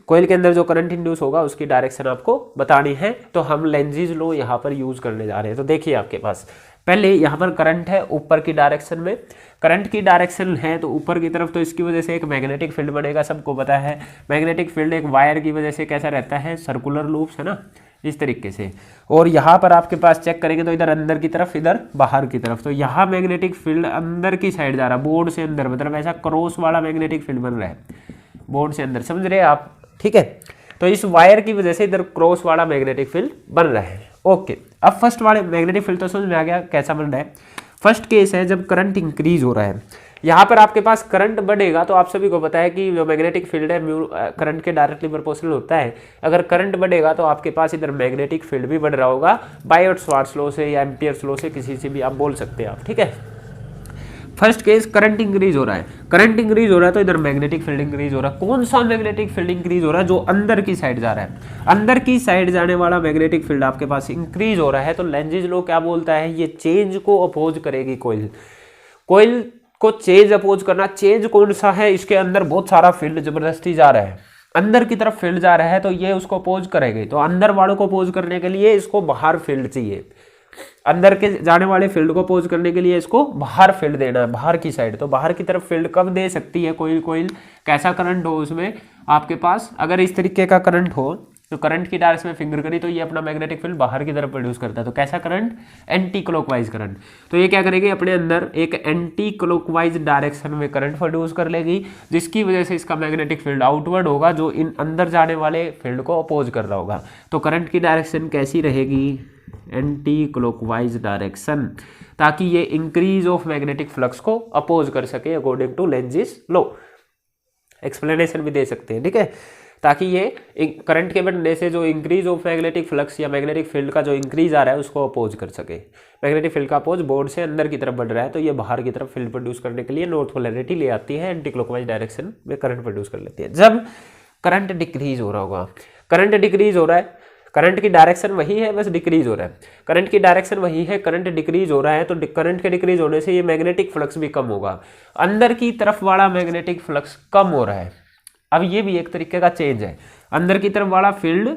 कोयल के अंदर जो करंट इंड्यूस होगा उसकी डायरेक्शन आपको बतानी है। तो हम लेंजीज लॉ यहाँ पर यूज करने जा रहे हैं। तो देखिए आपके पास पहले यहाँ पर करंट है ऊपर की डायरेक्शन में, करंट की डायरेक्शन है तो ऊपर की तरफ, तो इसकी वजह से एक मैग्नेटिक फील्ड बनेगा, सबको पता है। मैग्नेटिक फील्ड एक वायर की वजह से कैसा रहता है? सर्कुलर लूप्स, है ना, इस तरीके से। और यहाँ पर आपके पास चेक करेंगे तो इधर अंदर की तरफ, इधर बाहर की तरफ। तो यहाँ मैग्नेटिक फील्ड अंदर की साइड जा रहा है, बोर्ड से अंदर, मतलब ऐसा क्रॉस वाला मैग्नेटिक फील्ड बन रहा है बोर्ड से अंदर, समझ रहे हैं आप, ठीक है। तो इस वायर की वजह से इधर क्रॉस वाला मैग्नेटिक फील्ड बन रहा है, ओके। अब फर्स्ट वाले मैग्नेटिक फील्ड तो समझ में आ गया कैसा बन रहा है। फर्स्ट केस है जब करंट इंक्रीज हो रहा है, यहाँ पर आपके पास करंट बढ़ेगा, तो आप सभी को पता है कि जो मैग्नेटिक फील्ड है करंट के डायरेक्टली प्रोपोर्शनल होता है। अगर करंट बढ़ेगा तो आपके पास इधर मैग्नेटिक फील्ड भी बढ़ रहा होगा, बायोट-स्वार्ट्ज लॉ से या एम्पियर्स लॉ से, किसी से भी आप बोल सकते हैं आप, ठीक है। फर्स्ट केस करंट इंक्रीज हो रहा है, करंट इंक्रीज हो रहा है तो इधर मैग्नेटिक फील्ड इंक्रीज हो रहा है। कौन सा मैग्नेटिक फील्ड इंक्रीज हो रहा है? जो अंदर की साइड जा रहा है, अंदर की साइड जाने वाला मैग्नेटिक फील्ड आपके पास इंक्रीज हो रहा है। तो लेंजीज लॉ क्या बोलता है? ये चेंज को अपोज करेगी कोयल, कोयल को चेंज अपोज करना। चेंज कौन सा है? इसके अंदर बहुत सारा फील्ड जबरदस्ती जा रहा है, अंदर की तरफ फील्ड जा रहा है, तो ये उसको अपोज करेगी। तो अंदर वालों को अपोज करने के लिए इसको बाहर फील्ड चाहिए, अंदर के जाने वाले फील्ड को अपोज करने के लिए इसको बाहर फील्ड देना है, बाहर की साइड। तो बाहर की तरफ फील्ड कब दे सकती है कोयल? कैसा करंट हो उसमें आपके पास, अगर इस तरीके का करंट हो तो करंट की डायरेक्शन में फिंगर करी तो ये अपना मैग्नेटिक फील्ड बाहर की तरफ प्रोड्यूस करता है। तो कैसा करंट? Anti clockwise current. तो ये क्या करेगी? अपने अंदर एक एंटी क्लॉकवाइज डायरेक्शन में करंट प्रोड्यूस कर लेगी, जिसकी वजह से इसका मैग्नेटिक फील्ड आउटवर्ड होगा, जो इन अंदर जाने वाले फील्ड को अपोज कर रहा होगा। तो करंट की डायरेक्शन कैसी रहेगी? एंटी क्लॉकवाइज डायरेक्शन, ताकि ये इंक्रीज ऑफ मैग्नेटिक फ्लक्स को अपोज कर सके अकॉर्डिंग टू लेंजीज लॉ। एक्सप्लेनेशन भी दे सकते हैं, ठीक है। ताकि ये करंट के बढ़ने से जो इंक्रीज ऑफ मैग्नेटिक फ्लक्स या मैग्नेटिक फील्ड का जो इंक्रीज आ रहा है उसको अपोज कर सके। मैग्नेटिक फील्ड का अपोज बोर्ड से अंदर की तरफ बढ़ रहा है तो ये बाहर की तरफ फील्ड प्रोड्यूस करने के लिए नॉर्थ पोलैरिटी ले आती है, एंटी क्लॉकवाइज डायरेक्शन में करंट प्रोड्यूस कर लेती है। जब करंट डिक्रीज हो रहा होगा, करंट डिक्रीज हो रहा है, करंट की डायरेक्शन वही है, बस डिक्रीज हो रहा है, करंट की डायरेक्शन वही है, करंट डिक्रीज हो रहा है, तो करंट के डिक्रीज होने से ये मैग्नेटिक फ्लक्स भी कम होगा, अंदर की तरफ वाला मैग्नेटिक फ्लक्स कम हो रहा है। अब ये भी एक तरीके का चेंज है, अंदर की तरफ वाला फील्ड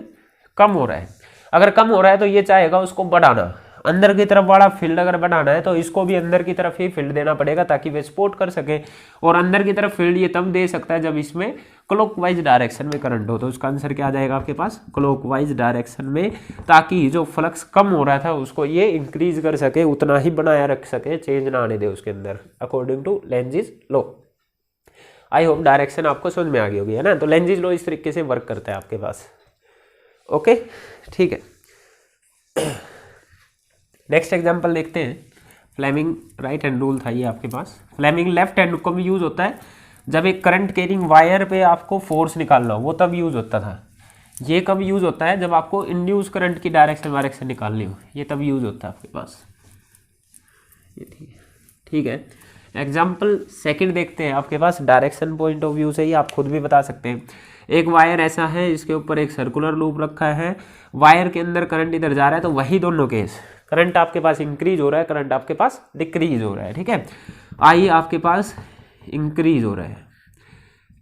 कम हो रहा है, अगर कम हो रहा है तो ये चाहेगा उसको बढ़ाना, अंदर की तरफ वाला फील्ड अगर बढ़ाना है तो इसको भी अंदर की तरफ ही फील्ड देना पड़ेगा ताकि वे सपोर्ट कर सके, और अंदर की तरफ फील्ड ये तब दे सकता है जब इसमें क्लॉकवाइज डायरेक्शन में करंट हो। तो उसका आंसर क्या आ जाएगा आपके पास, क्लॉकवाइज डायरेक्शन में, ताकि जो फ्लक्स कम हो रहा था उसको ये इंक्रीज कर सके, उतना ही बनाया रख सके, चेंज ना आने दे उसके अंदर, according to Lenz's law. I hope direction आपको समझ में आ गई होगी, है ना। तो लेंजिस लॉ इस तरीके से वर्क करता है आपके पास। ओके, ठीक है। नेक्स्ट एग्जांपल देखते हैं। फ्लेमिंग राइट हैंड रूल था ये आपके पास। फ्लेमिंग लेफ्ट हैंड को भी यूज होता है जब एक करंट कैरिंग वायर पे आपको फोर्स निकालना हो, वो तब यूज होता था। ये कब यूज होता है, जब आपको इंड्यूस करंट की डायरेक्शन निकालनी हो, ये तब यूज होता है आपके पास। ये ठीक है। एग्जाम्पल सेकंड देखते हैं आपके पास। डायरेक्शन पॉइंट ऑफ व्यू से ही आप खुद भी बता सकते हैं। एक वायर ऐसा है, इसके ऊपर एक सर्कुलर लूप रखा है, वायर के अंदर करंट इधर जा रहा है, तो वही दोनों केस, करंट आपके पास इंक्रीज हो रहा है, करंट आपके पास डिक्रीज हो रहा है, ठीक है। आई आपके पास इंक्रीज हो रहा है,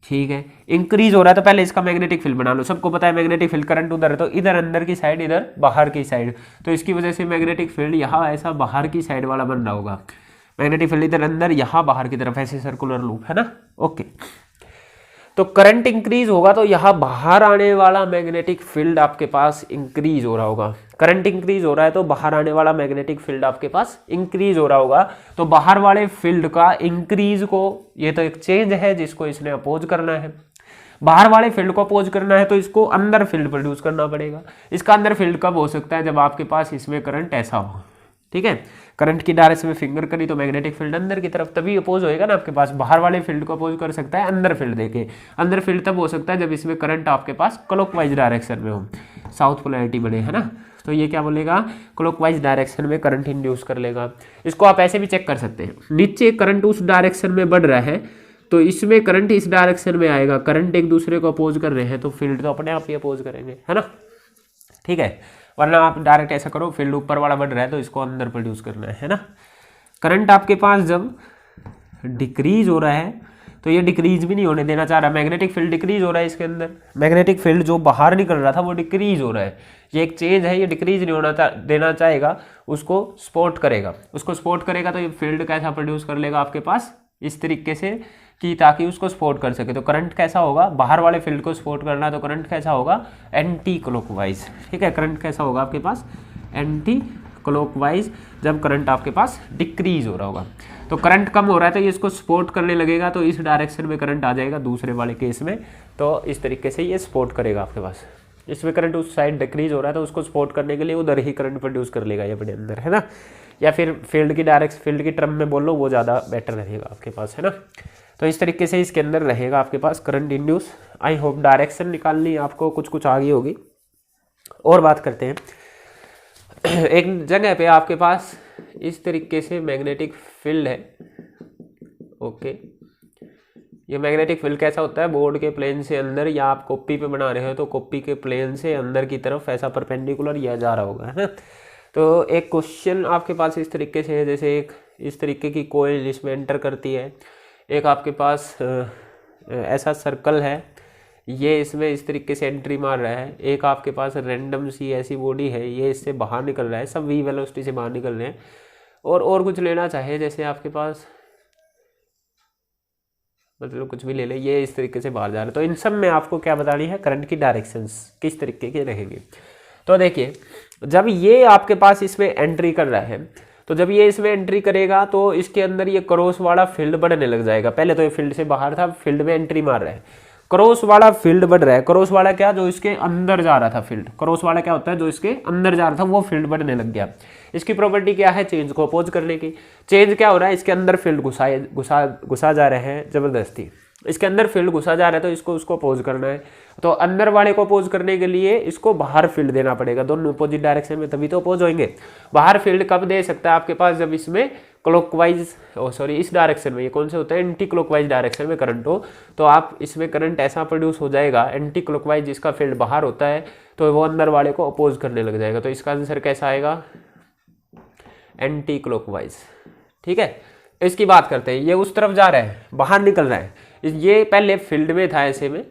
ठीक है, इंक्रीज हो रहा है तो पहले इसका मैग्नेटिक फील्ड बना लो। सबको पता है मैग्नेटिक फील्ड, करंट उधर है तो इधर अंदर की साइड, इधर बाहर की साइड, तो इसकी वजह से मैग्नेटिक फील्ड यहाँ ऐसा बाहर की साइड वाला बन रहा होगा। मैग्नेटिक फील्ड इधर अंदर, यहाँ बाहर की तरफ, ऐसे सर्कुलर लूप है ना। ओके, तो करंट इंक्रीज होगा तो यहाँ बाहर आने वाला मैग्नेटिक फील्ड आपके पास इंक्रीज हो रहा होगा। करंट इंक्रीज हो रहा है तो बाहर आने वाला मैग्नेटिक फील्ड आपके पास इंक्रीज हो रहा होगा। तो बाहर वाले फील्ड का इंक्रीज को, ये तो एक चेंज है जिसको इसने अपोज करना है। बाहर वाले फील्ड को अपोज करना है तो इसको अंदर फील्ड प्रोड्यूस करना पड़ेगा। इसका अंदर फील्ड कब हो सकता है, जब आपके पास इसमें करंट ऐसा हो, ठीक है। करंट की डायरेक्शन में फिंगर करी तो मैग्नेटिक फील्ड अंदर की तरफ, तभी अपोज होएगा ना आपके पास। बाहर वाले फील्ड को अपोज कर सकता है अंदर फील्ड देके। अंदर फील्ड तब हो सकता है जब इसमें करंट आपके पास क्लॉकवाइज डायरेक्शन में हो, साउथ पोलैरिटी बने, है ना। तो ये क्या बोलेगा, क्लॉकवाइज डायरेक्शन में करंट इंड्यूस कर लेगा। इसको आप ऐसे भी चेक कर सकते हैं, नीचे करंट उस डायरेक्शन में बढ़ रहा है तो इसमें करंट इस डायरेक्शन में आएगा। करंट एक दूसरे को अपोज कर रहे हैं तो फील्ड तो अपने आप ही अपोज करेंगे, है ना, ठीक है। वरना आप डायरेक्ट ऐसा करो, फील्ड ऊपर वाला बढ़ रहा है तो इसको अंदर प्रोड्यूस करना है ना। करंट आपके पास जब डिक्रीज हो रहा है तो ये डिक्रीज भी नहीं होने देना चाह रहा। मैग्नेटिक फील्ड डिक्रीज हो रहा है इसके अंदर, मैग्नेटिक फील्ड जो बाहर निकल रहा था वो डिक्रीज हो रहा है। ये एक चेंज है, ये डिक्रीज नहीं होना देना चाहेगा, उसको सपोर्ट करेगा। उसको सपोर्ट करेगा तो ये फील्ड कैसा प्रोड्यूस कर लेगा आपके पास, इस तरीके से कि ताकि उसको सपोर्ट कर सके। तो करंट कैसा होगा, बाहर वाले फील्ड को सपोर्ट करना है तो करंट कैसा होगा, एंटी क्लॉकवाइज, ठीक है। करंट कैसा होगा आपके पास, एंटी क्लॉकवाइज, जब करंट आपके पास डिक्रीज हो रहा होगा। तो करंट कम हो रहा है तो ये इसको सपोर्ट करने लगेगा, तो इस डायरेक्शन में करंट आ जाएगा दूसरे वाले केस में, तो इस तरीके से ये सपोर्ट करेगा आपके पास। इसमें करंट उस साइड डिक्रीज हो रहा है तो उसको सपोर्ट करने के लिए उधर ही करंट प्रोड्यूस कर लेगा ये अपने अंदर, है ना। या फिर फील्ड की डायरेक्शन, फील्ड की टर्म में बोलो, वो ज़्यादा बेटर रहेगा आपके पास, है ना। तो इस तरीके से इसके अंदर रहेगा आपके पास current induce. I hope direction निकालनी आपको कुछ आ गई होगी। और बात करते हैं, एक जगह पे आपके पास इस तरीके से मैग्नेटिक फील्ड है, ओके। ये मैग्नेटिक फील्ड कैसा होता है, बोर्ड के प्लेन से अंदर, या आप कॉपी पे बना रहे हो तो कॉपी के प्लेन से अंदर की तरफ ऐसा परपेंडिकुलर यह जा रहा होगा, है ना। तो एक क्वेश्चन आपके पास इस तरीके से है, जैसे एक इस तरीके की कोयल इसमें एंटर करती है, एक आपके पास ऐसा सर्कल है, ये इसमें इस तरीके से एंट्री मार रहा है, एक आपके पास रैंडम सी ऐसी बॉडी है, ये इससे बाहर निकल रहा है, सब वी वेलोसिटी से बाहर निकल रहे हैं। और कुछ लेना चाहे, जैसे आपके पास मतलब कुछ भी ले ले, ये इस तरीके से बाहर जा रहा है। तो इन सब में आपको क्या बतानी है, करंट की डायरेक्शंस किस तरीके की रहेगी। तो देखिए, जब ये आपके पास इसमें एंट्री कर रहा है, तो जब ये इसमें एंट्री करेगा तो इसके अंदर ये क्रॉस वाला फील्ड बढ़ने लग जाएगा। पहले तो ये फील्ड से बाहर था, फील्ड में एंट्री मार रहा है, क्रॉस वाला फील्ड बढ़ रहा है। क्रॉस वाला क्या, जो इसके अंदर जा रहा था फील्ड, क्रॉस वाला क्या होता है, जो इसके अंदर जा रहा था वो फील्ड बढ़ने लग गया। इसकी प्रॉपर्टी क्या है, चेंज को अपोज करने की। चेंज क्या हो रहा है, इसके अंदर फील्ड घुसा जा रहे हैं जबरदस्ती, इसके अंदर फील्ड घुसा जा रहा है तो इसको उसको अपोज करना है, तो अंदर वाले को अपोज करने के लिए इसको बाहर फील्ड देना पड़ेगा, दोनों अपोजिट डायरेक्शन में, तभी तो अपोज होंगे। बाहर फील्ड कब दे सकता है आपके पास, जब इसमें क्लॉकवाइज इस डायरेक्शन में, ये कौन से होते हैं, एंटी क्लॉकवाइज डायरेक्शन में करंट हो, तो आप इसमें करंट ऐसा प्रोड्यूस हो जाएगा एंटी क्लॉकवाइज, जिसका फील्ड बाहर होता है तो वो अंदर वाले को अपोज करने लग जाएगा। तो इसका आंसर कैसा आएगा, एंटी क्लॉकवाइज। ठीक है, इसकी बात करते हैं, ये उस तरफ जा रहा है, बाहर निकल रहा है, ये पहले फील्ड में था ऐसे में,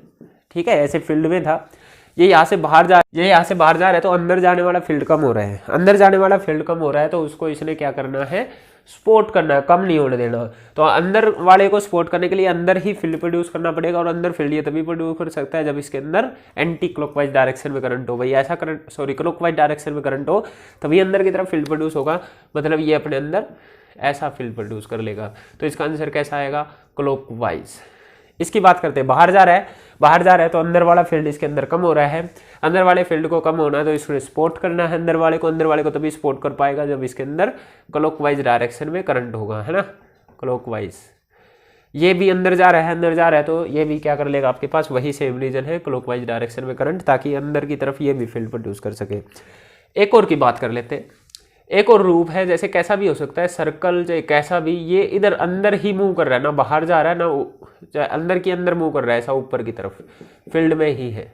ठीक है, ऐसे फील्ड में था, ये यहाँ से बाहर जा रहा है, तो अंदर जाने वाला फील्ड कम हो रहा है, अंदर जाने वाला फील्ड कम हो रहा है, तो उसको इसने क्या करना है, सपोर्ट करना है, कम नहीं होने देना। तो अंदर वाले को सपोर्ट करने के लिए अंदर ही फील्ड प्रोड्यूस करना पड़ेगा, और अंदर फील्ड ये तभी प्रोड्यूस कर सकता है जब इसके अंदर एंटी क्लॉकवाइज डायरेक्शन में करंट हो, भाई ऐसा करंट, क्लॉकवाइज डायरेक्शन में करंट हो, तभी अंदर की तरफ फील्ड प्रोड्यूस होगा, मतलब ये अपने अंदर ऐसा फील्ड प्रोड्यूस कर लेगा। तो इसका आंसर कैसा आएगा, क्लॉकवाइज। इसकी बात करते हैं, बाहर जा रहा है तो अंदर वाला फील्ड इसके अंदर कम हो रहा है, अंदर वाले फील्ड को कम होना है तो इसको सपोर्ट करना है अंदर वाले को तभी सपोर्ट कर पाएगा जब इसके अंदर क्लॉकवाइज डायरेक्शन में करंट होगा, है ना, क्लॉकवाइज। ये भी अंदर जा रहा है तो ये भी क्या कर लेगा, आपके पास वही सेम रीजन है, क्लॉकवाइज डायरेक्शन में करंट, ताकि अंदर की तरफ ये भी फील्ड प्रोड्यूस कर सके। एक और की बात कर लेते हैं, एक और रूप है, जैसे कैसा भी हो सकता है, सर्कल चाहे कैसा भी, ये इधर अंदर ही मूव कर रहा है, ना बाहर जा रहा है ना अंदर की अंदर मूव कर रहा है, ऐसा ऊपर की तरफ फील्ड में ही है।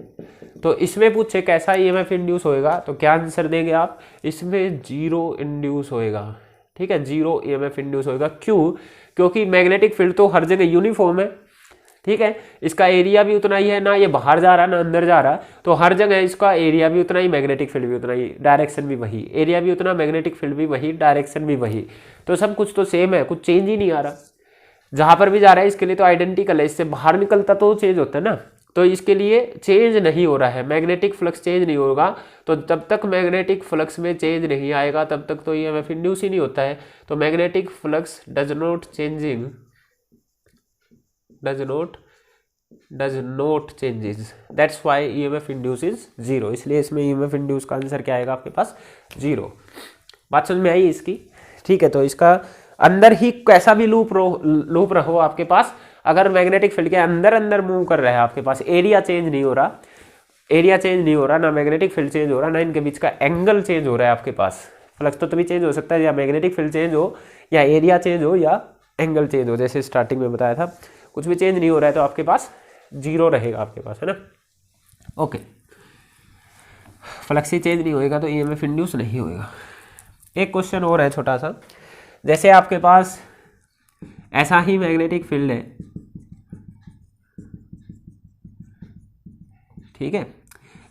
तो इसमें पूछे कैसा ईएमएफ इंड्यूस होएगा, तो क्या आंसर देंगे आप, इसमें 0 इंड्यूस होएगा। ठीक है, 0 ईएमएफ इंड्यूस होएगा। क्यों, क्योंकि मैग्नेटिक फील्ड तो हर जगह यूनिफॉर्म है, ठीक है, इसका एरिया भी उतना ही है, ना ये बाहर जा रहा है ना अंदर जा रहा, तो हर जगह इसका एरिया भी उतना ही, मैग्नेटिक फील्ड भी उतना ही, डायरेक्शन भी वही, एरिया भी उतना, मैग्नेटिक फील्ड भी वही, डायरेक्शन भी वही, तो सब कुछ तो सेम है, कुछ चेंज ही नहीं आ रहा, जहां पर भी जा रहा है इसके लिए तो आइडेंटिकल है, इससे बाहर निकलता तो चेंज होता है ना, तो इसके लिए चेंज नहीं हो रहा है, मैग्नेटिक फ्लक्स चेंज नहीं होगा, तो जब तक मैग्नेटिक फ्लक्स में चेंज नहीं आएगा तब तक तो ईएमएफ इंड्यूस ही नहीं होता है। तो magnetic flux does not changes, that's why EMF induce is 0, इसलिए इसमें ईएमएफ इंड्यूस का आंसर क्या आएगा आपके पास, 0। बात समझ में आई इसकी, ठीक है। तो इसका अंदर ही कैसा भी लूप रहो आपके पास, अगर मैग्नेटिक फील्ड के अंदर मूव कर रहा है आपके पास, एरिया चेंज नहीं हो रहा, ना मैग्नेटिक फील्ड चेंज हो रहा, ना इनके बीच का एंगल चेंज हो रहा है आपके पास। फ्लक्स तो तभी चेंज हो सकता है या मैग्नेटिक फील्ड चेंज हो, या एरिया चेंज हो, या एंगल चेंज हो, जैसे स्टार्टिंग में बताया था। कुछ भी चेंज नहीं हो रहा है तो आपके पास 0 रहेगा आपके पास, है ना। ओके, फ्लक्स ही चेंज नहीं होएगा तो ईएमएफ इंड्यूस नहीं होएगा। एक क्वेश्चन और है छोटा सा, जैसे आपके पास ऐसा ही मैग्नेटिक फील्ड है, ठीक है,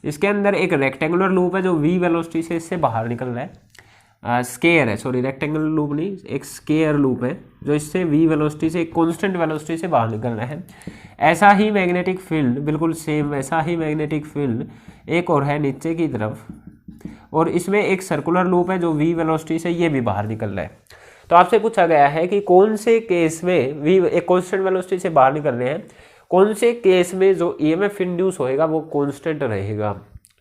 इसके अंदर एक रेक्टेंगुलर लूप है जो v वेलोसिटी से इससे बाहर निकल रहा है, स्केयर है, सॉरी रेक्टेंगुलर लूप नहीं, एक स्केयर लूप है जो इससे v वेलोसिटी से, एक कांस्टेंट वेलोसिटी से बाहर निकल रहा है। ऐसा ही मैग्नेटिक फील्ड, बिल्कुल सेम वैसा ही मैग्नेटिक फील्ड एक और है नीचे की तरफ, और इसमें एक सर्कुलर लूप है जो v वेलोसिटी से ये भी बाहर निकल रहा है। तो आपसे पूछा गया है कि कौन से केस में v एक कांस्टेंट वेलोसिटी से बाहर निकल रहे हैं, कौन से केस में जो ईएमएफ इंड्यूस होएगा वो कांस्टेंट रहेगा,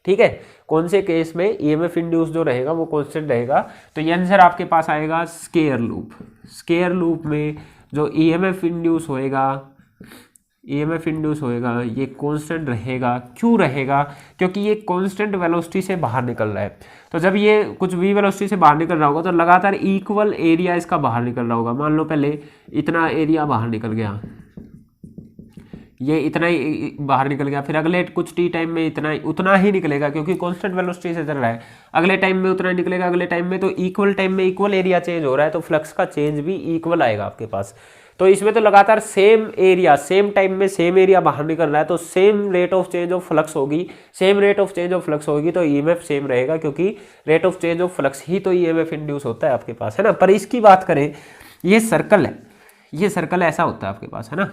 ठीक है, कौन से केस में ईएमएफ इंड्यूस जो रहेगा वो कांस्टेंट रहेगा। तो ये आंसर आपके पास आएगा स्केयर लूप। स्केयर लूप में जो ईएमएफ इंड्यूस होएगा ये कांस्टेंट रहेगा। क्यों रहेगा, क्योंकि ये कांस्टेंट वेलोसिटी से बाहर निकल रहा है। तो जब ये कुछ v वेलोसिटी से बाहर निकल रहा होगा तो लगातार इक्वल एरिया इसका बाहर निकल रहा होगा। मान लो पहले इतना एरिया बाहर निकल गया, ये इतना ही बाहर निकल गया, फिर अगले कुछ टी टाइम में उतना ही निकलेगा, क्योंकि कांस्टेंट वेलोसिटी से चल रहा है। अगले टाइम में उतना निकलेगा, अगले टाइम में, तो इक्वल टाइम में इक्वल एरिया चेंज हो रहा है, तो फ्लक्स का चेंज भी इक्वल आएगा आपके पास। तो इसमें तो लगातार सेम एरिया, सेम टाइम में सेम एरिया बाहर निकल रहा है, तो same rate of change of flux होगी, तो ईएमएफ सेम रहेगा, क्योंकि rate of change of flux ही तो ईएमएफ इंड्यूस होता है आपके पास, है ना। पर इसकी बात करें, ये सर्कल है, ये सर्कल ऐसा होता है आपके पास, है ना।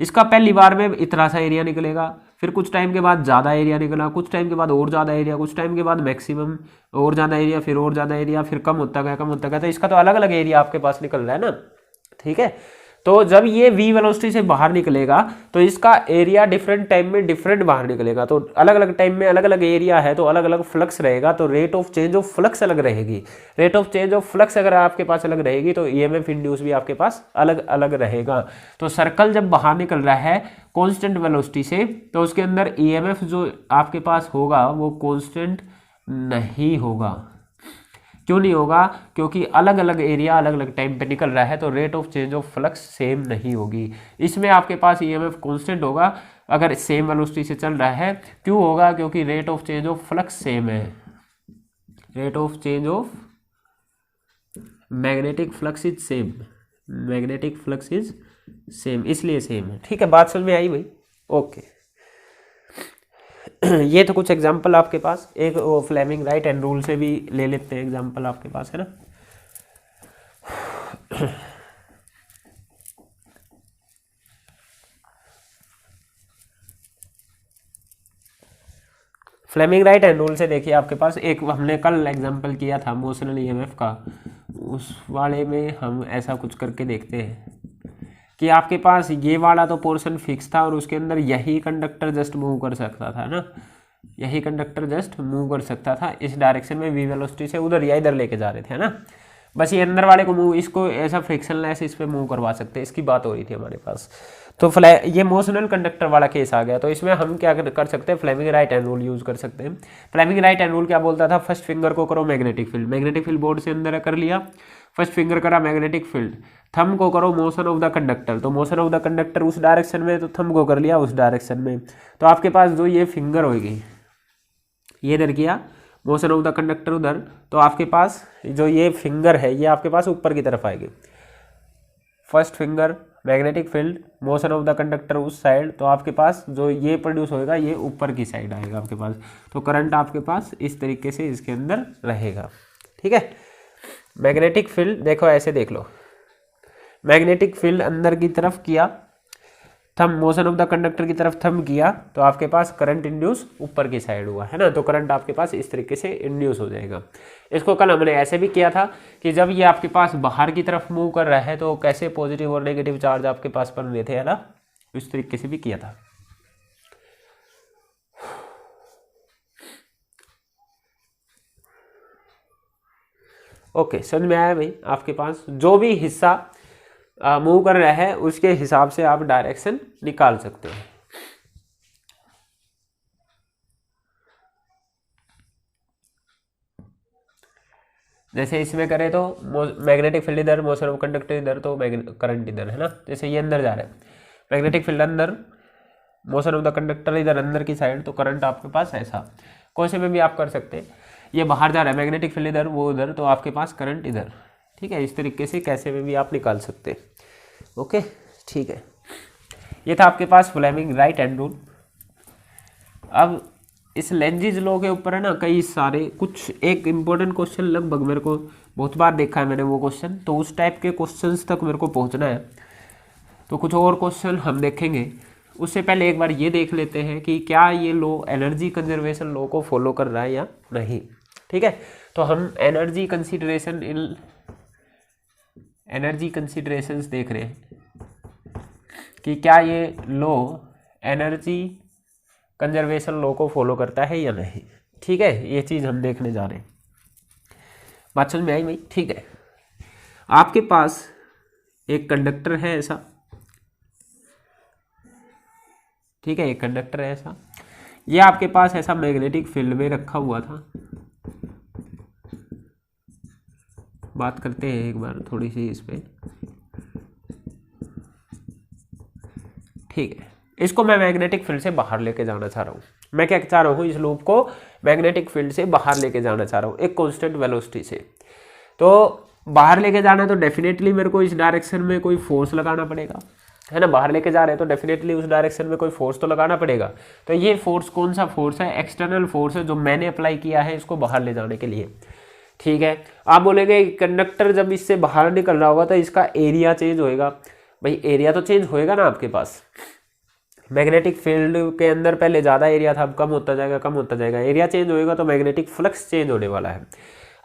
इसका पहली बार में इतना सा एरिया निकलेगा, फिर कुछ टाइम के बाद ज़्यादा एरिया निकला, कुछ टाइम के बाद और ज़्यादा एरिया, कुछ टाइम के बाद मैक्सिमम और ज़्यादा एरिया, फिर और ज़्यादा एरिया, फिर कम होता गया। तो इसका तो अलग अलग एरिया आपके पास निकल रहा है ना, ठीक है। तो जब ये v वेलोसिटी से बाहर निकलेगा तो इसका एरिया डिफरेंट टाइम में डिफरेंट बाहर निकलेगा। तो अलग अलग टाइम में अलग अलग एरिया है तो अलग अलग फ्लक्स रहेगा, तो rate of change of flux अलग रहेगी। Rate of change of flux अगर आपके पास अलग रहेगी तो ईएमएफ इंड्यूस भी आपके पास अलग अलग रहेगा। तो सर्कल जब बाहर निकल रहा है कॉन्स्टेंट वेलोसिटी से तो उसके अंदर ईएमएफ जो आपके पास होगा वो कॉन्स्टेंट नहीं होगा। क्यों नहीं होगा? क्योंकि अलग अलग एरिया अलग अलग टाइम पे निकल रहा है तो rate of change of flux same नहीं होगी। इसमें आपके पास ईएमएफ कांस्टेंट होगा अगर सेम वेलोसिटी से चल रहा है। क्यों होगा? क्योंकि rate of change of flux same है। Rate of change of magnetic flux is same, magnetic flux is same, इसलिए सेम है। ठीक है, बात समझ में आई भाई? ओके। ये तो कुछ एग्जांपल आपके पास, एक वो फ्लेमिंग राइट एंड रूल से भी ले लेते हैं एग्जांपल आपके पास, है ना। फ्लेमिंग राइट एंड रूल से देखिए आपके पास एक हमने कल एग्जांपल किया था मोशनल ईएमएफ का, उस वाले में हम ऐसा कुछ करके देखते हैं कि आपके पास ये वाला तो पोर्शन फिक्स था और उसके अंदर यही कंडक्टर जस्ट मूव कर सकता था ना, यही कंडक्टर जस्ट मूव कर सकता था इस डायरेक्शन में वी वेलोसिटी से उधर या इधर लेके जा रहे थे, है ना। बस ये अंदर वाले को मूव, इसको ऐसा फ्रिक्शनलेस इस पे मूव करवा सकते हैं, इसकी बात हो रही थी हमारे पास। तो ये मोशनल कंडक्टर वाला केस आ गया। तो इसमें हम क्या कर सकते हैं? Fleming right hand rule use कर सकते हैं। फ्लेमिंग राइट हैंड रूल क्या बोलता था? फर्स्ट फिंगर को करो magnetic field, magnetic field board से अंदर कर लिया, फर्स्ट फिंगर करा मैग्नेटिक फील्ड, थंब को करो मोशन ऑफ द कंडक्टर, तो मोशन ऑफ द कंडक्टर उस डायरेक्शन में, तो थंब को कर लिया उस डायरेक्शन में। तो आपके पास जो ये फिंगर होगी, ये इधर किया मोशन ऑफ द कंडक्टर उधर, तो आपके पास जो ये फिंगर है ये आपके पास ऊपर की तरफ आएगी। First finger magnetic field, motion of the conductor उस साइड, तो आपके पास जो ये प्रोड्यूस होएगा ये ऊपर की साइड आएगा आपके पास। तो करंट आपके पास इस तरीके से इसके अंदर रहेगा। ठीक है, मैग्नेटिक फील्ड देखो ऐसे देख लो, मैग्नेटिक फील्ड अंदर की तरफ किया, thumb motion of the conductor की तरफ थंब किया, तो आपके पास करंट इंड्यूस ऊपर की साइड हुआ, है ना। तो करंट आपके पास इस तरीके से इंड्यूस हो जाएगा। इसको कल हमने ऐसे भी किया था कि जब ये आपके पास बाहर की तरफ मूव कर रहा है तो कैसे पॉजिटिव और नेगेटिव चार्ज आपके पास बन रहे थे, है ना। इस तरीके से भी किया था। ओके, समझ में आया भाई? आपके पास जो भी हिस्सा मूव कर रहा है उसके हिसाब से आप डायरेक्शन निकाल सकते हैं। जैसे इसमें करें तो मैग्नेटिक फील्ड इधर, मोशन ऑफ कंडक्टर इधर, तो करंट इधर, है ना। जैसे ये अंदर जा रहा है, मैग्नेटिक फील्ड अंदर, मोशन ऑफ द कंडक्टर इधर अंदर की साइड, तो करंट आपके पास ऐसा। कौन से में भी आप कर सकते हैं, ये बाहर जा रहा है मैग्नेटिक फील्ड इधर, वो उधर, तो आपके पास करंट इधर। ठीक है, इस तरीके से कैसे में भी आप निकाल सकते हैं। ओके, ठीक है, ये था आपके पास फ्लेमिंग राइट हैंड रूल। अब इस लेंजिज लॉ के ऊपर है ना कई सारे, कुछ एक इम्पोर्टेंट क्वेश्चन लगभग मेरे को बहुत बार देखा है मैंने वो क्वेश्चन, तो उस टाइप के क्वेश्चंस तक मेरे को पहुंचना है। तो कुछ और क्वेश्चन हम देखेंगे, उससे पहले एक बार ये देख लेते हैं कि क्या ये लॉ एनर्जी कंजर्वेशन लॉ को फॉलो कर रहा है या नहीं। ठीक है, तो हम एनर्जी कंसिडरेशंस देख रहे हैं कि क्या ये लॉ एनर्जी कंजर्वेशन लॉ को फॉलो करता है या नहीं। ठीक है, ये चीज़ हम देखने जा रहे हैं। बात समझ में आई भाई? ठीक है, आपके पास एक कंडक्टर है ऐसा, ठीक है, एक कंडक्टर है ऐसा, ये आपके पास ऐसा मैग्नेटिक फील्ड में रखा हुआ था। बात करते हैं एक बार थोड़ी सी इस पे। ठीक है, इसको मैं मैग्नेटिक फील्ड से बाहर लेके जाना चाह रहा हूँ। मैं क्या चाह रहा हूँ, इस लूप को मैग्नेटिक फील्ड से बाहर लेके जाना चाह रहा हूँ एक कांस्टेंट वेलोसिटी से। तो बाहर लेके जाना है तो डेफिनेटली मेरे को इस डायरेक्शन में कोई फोर्स लगाना पड़ेगा, है ना। बाहर लेके जा रहे हैं तो डेफिनेटली उस डायरेक्शन में कोई फोर्स तो लगाना पड़ेगा। तो ये फोर्स कौन सा फोर्स है? एक्सटर्नल फोर्स है जो मैंने अप्लाई किया है इसको बाहर ले जाने के लिए। ठीक है, आप बोलेंगे कंडक्टर जब इससे बाहर निकल रहा होगा तो इसका एरिया चेंज होएगा। भाई एरिया तो चेंज होएगा ना आपके पास, मैग्नेटिक फील्ड के अंदर पहले ज़्यादा एरिया था, अब कम होता जाएगा, कम होता जाएगा, एरिया चेंज होएगा तो मैग्नेटिक फ्लक्स चेंज होने वाला है।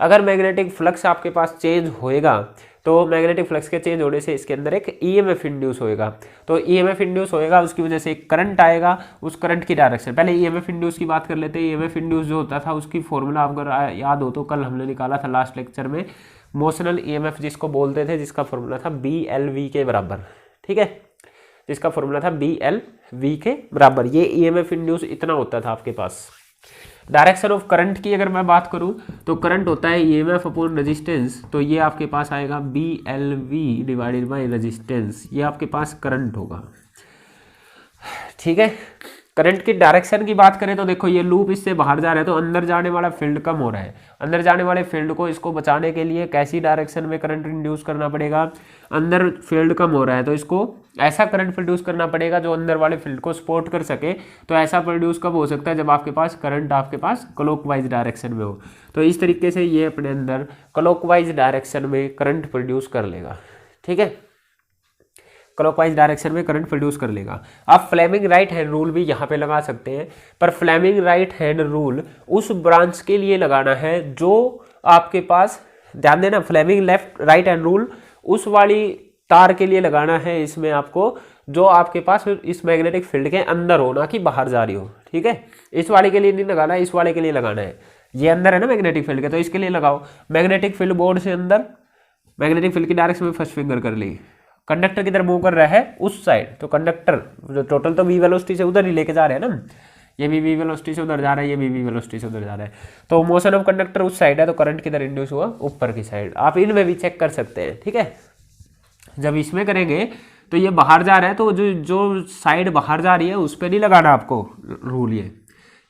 अगर मैग्नेटिक फ्लक्स आपके पास चेंज होएगा तो मैग्नेटिक फ्लक्स के चेंज होने से इसके अंदर एक ईएमएफ इंड्यूस होएगा। तो ईएमएफ इंड्यूस होएगा, उसकी वजह से एक करंट आएगा, उस करंट की डायरेक्शन, पहले ईएमएफ इंड्यूस की बात कर लेते हैं। ईएमएफ इंड्यूस जो होता था उसकी फॉर्मूला आपको याद हो तो कल हमने निकाला था लास्ट लेक्चर में, मोशनल ईएमएफ जिसको बोलते थे, जिसका फॉर्मूला था BLV के बराबर, ठीक है, जिसका फॉर्मूला था BLV के बराबर। ये ईएमएफ इंड्यूस इतना होता था आपके पास। डायरेक्शन ऑफ करंट की अगर मैं बात करूं तो करंट होता है ईएमएफ अपॉन रेजिस्टेंस, तो ये आपके पास आएगा BLV डिवाइडेड बाय रेजिस्टेंस, ये आपके पास करंट होगा, ठीक है। करंट की डायरेक्शन की बात करें तो देखो ये लूप इससे बाहर जा रहा है तो अंदर जाने वाला फील्ड कम हो रहा है। अंदर जाने वाले फील्ड को इसको बचाने के लिए कैसी डायरेक्शन में करंट इंड्यूस करना पड़ेगा, अंदर फील्ड कम हो रहा है तो इसको ऐसा करंट प्रोड्यूस करना पड़ेगा जो अंदर वाले फील्ड को सपोर्ट कर सके। तो ऐसा प्रोड्यूस कब हो सकता है, जब आपके पास करंट आपके पास क्लॉकवाइज डायरेक्शन में हो। तो इस तरीके से ये अपने अंदर क्लॉकवाइज डायरेक्शन में करंट प्रोड्यूस कर लेगा, ठीक है, क्लॉकवाइज डायरेक्शन में करंट प्रोड्यूस कर लेगा। आप फ्लेमिंग राइट हैंड रूल भी यहाँ पे लगा सकते हैं, पर फ्लेमिंग राइट हैंड रूल उस ब्रांच के लिए लगाना है जो आपके पास, ध्यान देना, Fleming left right hand rule उस वाली तार के लिए लगाना है इसमें आपको जो आपके पास इस मैग्नेटिक फील्ड के अंदर हो, ना कि बाहर जा रही हो, ठीक है। इस वाले के लिए नहीं लगाना है, इस वाले के लिए लगाना है। ये अंदर है ना मैग्नेटिक फील्ड के, तो इसके लिए लगाओ। मैग्नेटिक फील्ड बोर्ड से अंदर, मैग्नेटिक फील्ड की डायरेक्शन में फर्स्ट फिंगर कर ली, कंडक्टर की तरफ मूव कर रहा है उस साइड, तो कंडक्टर जो टोटल तो वी वेलोसिटी से उधर ही लेके जा रहे हैं ना, ये भी वी वेलोसिटी से उधर जा रहा है, ये भी वी वेलोसिटी से उधर जा रहा है, तो मोशन ऑफ कंडक्टर उस साइड है, तो करंट किधर इंड्यूस हुआ, ऊपर की साइड। आप इनमें भी चेक कर सकते हैं, ठीक है। जब इसमें करेंगे तो ये बाहर जा रहा है, तो जो साइड बाहर जा रही है उस पर नहीं लगाना आपको रूल,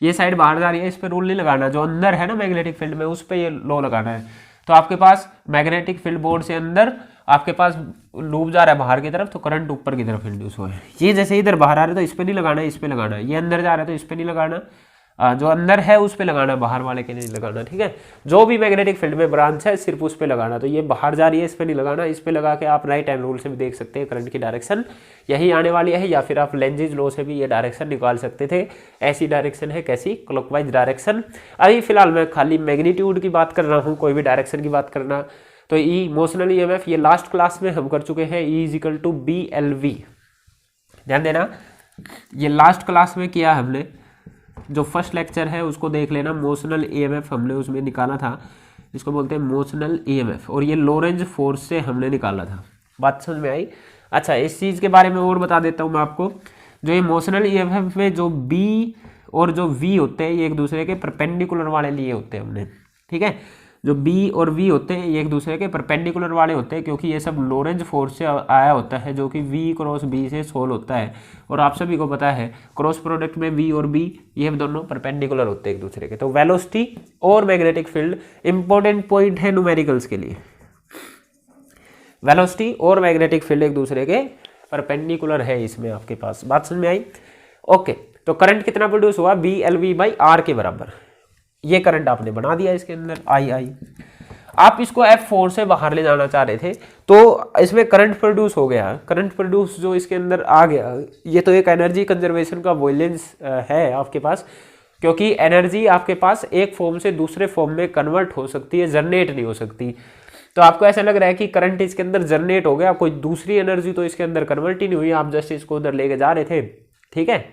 ये साइड बाहर जा रही है इस पर रूल नहीं लगाना, जो अंदर है ना मैग्नेटिक फील्ड में उस पर ये लॉ लगाना है। तो आपके पास मैग्नेटिक फील्ड बोर्ड से अंदर आपके पास लूप जा रहा है बाहर की तरफ, तो करंट ऊपर की तरफ इंड्यूस हुआ है। ये जैसे इधर बाहर आ रहा है तो इस पे नहीं लगाना है, इस पे लगाना है। ये अंदर जा रहा है तो इस पे नहीं लगाना, जो अंदर है उस पे लगाना, बाहर वाले के नहीं लगाना, ठीक है। जो भी मैग्नेटिक फील्ड में ब्रांच है सिर्फ उस पे लगाना। तो ये बाहर जा रही है, इस पे नहीं लगाना, इस पे लगा के आप राइट हैंड रूल से भी देख सकते हैं करंट की डायरेक्शन यही आने वाली है, या फिर आप लेंजिज लॉ से भी ये डायरेक्शन निकाल सकते थे। ऐसी डायरेक्शन है, कैसी, क्लॉकवाइज डायरेक्शन। अभी फिलहाल मैं खाली मैग्नीट्यूड की बात कर रहा हूँ, कोई भी डायरेक्शन की बात करना तो ई मोशनल ईएमएफ ये लास्ट क्लास में हम कर चुके हैं, E is equal to BLV। ध्यान देना, ये लास्ट क्लास में किया हमने, जो फर्स्ट लेक्चर है उसको देख लेना। मोशनल ईएमएफ हमने उसमें निकाला था, जिसको बोलते हैं मोशनल ईएमएफ, और ये लोरेंज फोर्स से हमने निकाला था। बात समझ में आई? अच्छा, इस चीज़ के बारे में और बता देता हूँ मैं आपको। जो ये मोशनल ईएमएफ में जो B और जो V होते हैं ये एक दूसरे के परपेंडिकुलर वाले लिए होते हैं हमने, ठीक है। जो B और V होते हैं ये एक दूसरे के परपेंडिकुलर वाले होते हैं, क्योंकि ये सब लोरेंज फोर्स से आया होता है, जो कि V क्रॉस B से सोल्व होता है। और आप सभी को पता है क्रॉस प्रोडक्ट में V और B ये दोनों परपेंडिकुलर होते हैं एक दूसरे के। तो वेलोसिटी और मैग्नेटिक फील्ड इंपॉर्टेंट पॉइंट है न्यूमेरिकल्स के लिए। वेलोसिटी और मैग्नेटिक फील्ड एक दूसरे के परपेंडिकुलर है इसमें आपके पास। बात समझ में आई? ओके, तो करंट कितना प्रोड्यूस हुआ, BLV/R के बराबर। ये करंट आपने बना दिया इसके अंदर II। आप इसको F4 से बाहर ले जाना चाह रहे थे तो इसमें करंट प्रोड्यूस हो गया। करंट प्रोड्यूस जो इसके अंदर आ गया, ये तो एक एनर्जी कंजर्वेशन का वॉइलेंस है आपके पास, क्योंकि एनर्जी आपके पास एक फॉर्म से दूसरे फॉर्म में कन्वर्ट हो सकती है, जनरेट नहीं हो सकती। तो आपको ऐसा लग रहा है कि करंट इसके अंदर जनरेट हो गया, कोई दूसरी एनर्जी तो इसके अंदर कन्वर्ट ही नहीं हुई, आप जस्ट इसको उधर लेके जा रहे थे, ठीक है।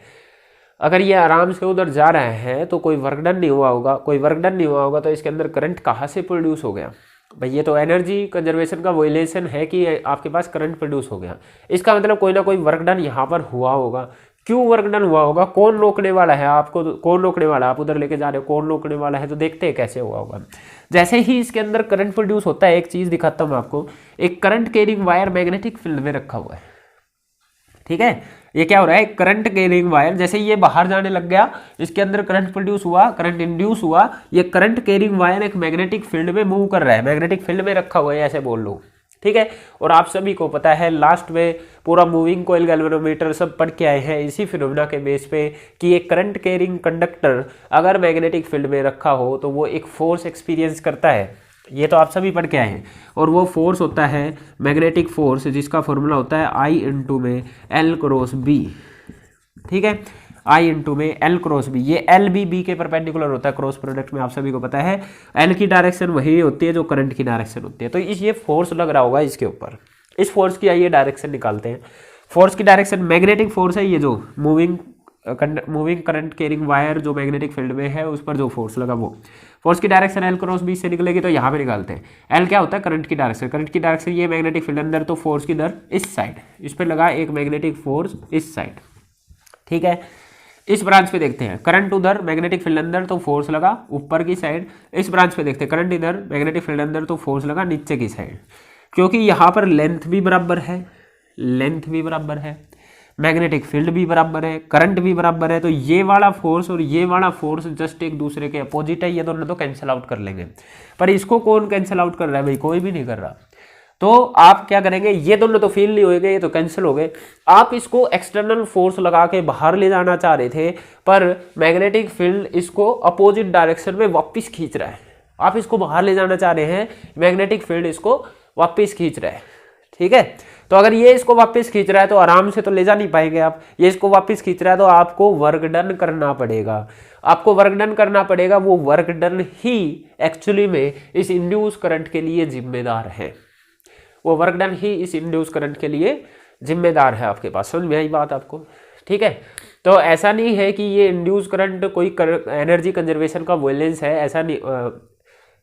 अगर ये आराम से उधर जा रहा है तो कोई वर्क डन नहीं हुआ होगा, कोई वर्क डन नहीं हुआ होगा तो इसके अंदर करंट कहाँ से प्रोड्यूस हो गया भाई? ये तो एनर्जी कंजर्वेशन का वोलेशन है कि आपके पास करंट प्रोड्यूस हो गया। इसका मतलब कोई ना कोई वर्क डन यहाँ पर हुआ होगा। क्यों वर्क डन हुआ होगा, कौन रोकने वाला है आपको, कौन रोकने वाला है? आप उधर लेके जा रहे हो, कौन रोकने वाला है? तो देखते हैं कैसे हुआ होगा। जैसे ही इसके अंदर करंट प्रोड्यूस होता है, एक चीज़ दिखाता हूँ आपको। एक current carrying wire magnetic field में रखा हुआ है, ठीक है। ये क्या हो रहा है, करंट कैरिंग वायर, जैसे ये बाहर जाने लग गया, इसके अंदर करंट प्रोड्यूस हुआ, करंट इंड्यूस हुआ। ये करंट कैरिंग वायर एक मैग्नेटिक फील्ड में मूव कर रहा है, मैग्नेटिक फील्ड में रखा हुआ है, ऐसे बोल लो, ठीक है। और आप सभी को पता है लास्ट में पूरा मूविंग कोयल गैल्वेनोमीटर सब पढ़ के आए हैं इसी फिनोमेना के बेस पे कि एक करंट कैरिंग कंडक्टर अगर मैग्नेटिक फील्ड में रखा हो तो वो एक फोर्स एक्सपीरियंस करता है। ये तो आप सभी पढ़ के आए हैं। और वो फोर्स होता है मैग्नेटिक फोर्स, जिसका फॉर्मूला होता है I × में L × B, ठीक है। आई इंटू में एल क्रॉस बी, ये एल बी के परपेंडिकुलर होता है क्रॉस प्रोडक्ट में, आप सभी को पता है। एल की डायरेक्शन वही होती है जो करंट की डायरेक्शन होती है। तो इस ये फोर्स लग रहा होगा इसके ऊपर, इस फोर्स की आइए डायरेक्शन निकालते हैं। फोर्स की डायरेक्शन मैग्नेटिक फोर्स है, ये जो मूविंग करंट कैरिंग वायर जो मैग्नेटिक फील्ड में है उस पर जो फोर्स लगा वो फोर्स की डायरेक्शन एल क्रॉस बी से निकलेगी। तो यहाँ पे निकालते हैं। एल क्या होता है? करंट की डायरेक्शन, करंट की डायरेक्शन ये मैग्नेटिक फील्ड अंदर, तो फोर्स किधर? इस साइड, इस पर लगा एक मैग्नेटिक फोर्स इस साइड, ठीक है। इस ब्रांच पे देखते हैं, करंट उधर मैग्नेटिक फील्ड अंदर तो फोर्स लगा ऊपर की साइड। इस ब्रांच पे देखते हैं, करंट इधर मैग्नेटिक फील्ड अंदर तो फोर्स लगा नीचे की साइड। क्योंकि यहाँ पर लेंथ भी बराबर है, लेंथ भी बराबर है, मैग्नेटिक फील्ड भी बराबर है, करंट भी बराबर है, तो ये वाला फोर्स और ये वाला फोर्स जस्ट एक दूसरे के अपोजिट है, ये दोनों तो कैंसिल आउट कर लेंगे। पर इसको कौन कैंसिल आउट कर रहा है भाई? कोई भी नहीं कर रहा। तो आप क्या करेंगे, ये दोनों तो फील नहीं हो गए, ये तो कैंसिल हो गए। आप इसको एक्सटर्नल फोर्स लगा के बाहर ले जाना चाह रहे थे, पर मैग्नेटिक फील्ड इसको अपोजिट डायरेक्शन में वापस खींच रहा है। आप इसको बाहर ले जाना चाह रहे हैं, मैग्नेटिक फील्ड इसको वापस खींच रहा है, ठीक है। तो अगर ये इसको वापस खींच रहा है तो आराम से तो ले जा नहीं पाएंगे आप, ये इसको वापस खींच रहा है तो आपको वर्क डन करना पड़ेगा, आपको वर्क डन करना पड़ेगा। वो वर्क डन ही एक्चुअली में इस इंड्यूस करंट के लिए जिम्मेदार है, वो वर्क डन ही इस इंड्यूस करंट के लिए जिम्मेदार है। आपके पास समझ में आई बात आपको, ठीक है। तो ऐसा नहीं है कि ये इंड्यूस करंट कोई एनर्जी कंजर्वेशन का वॉयलेंस है, ऐसा नहीं,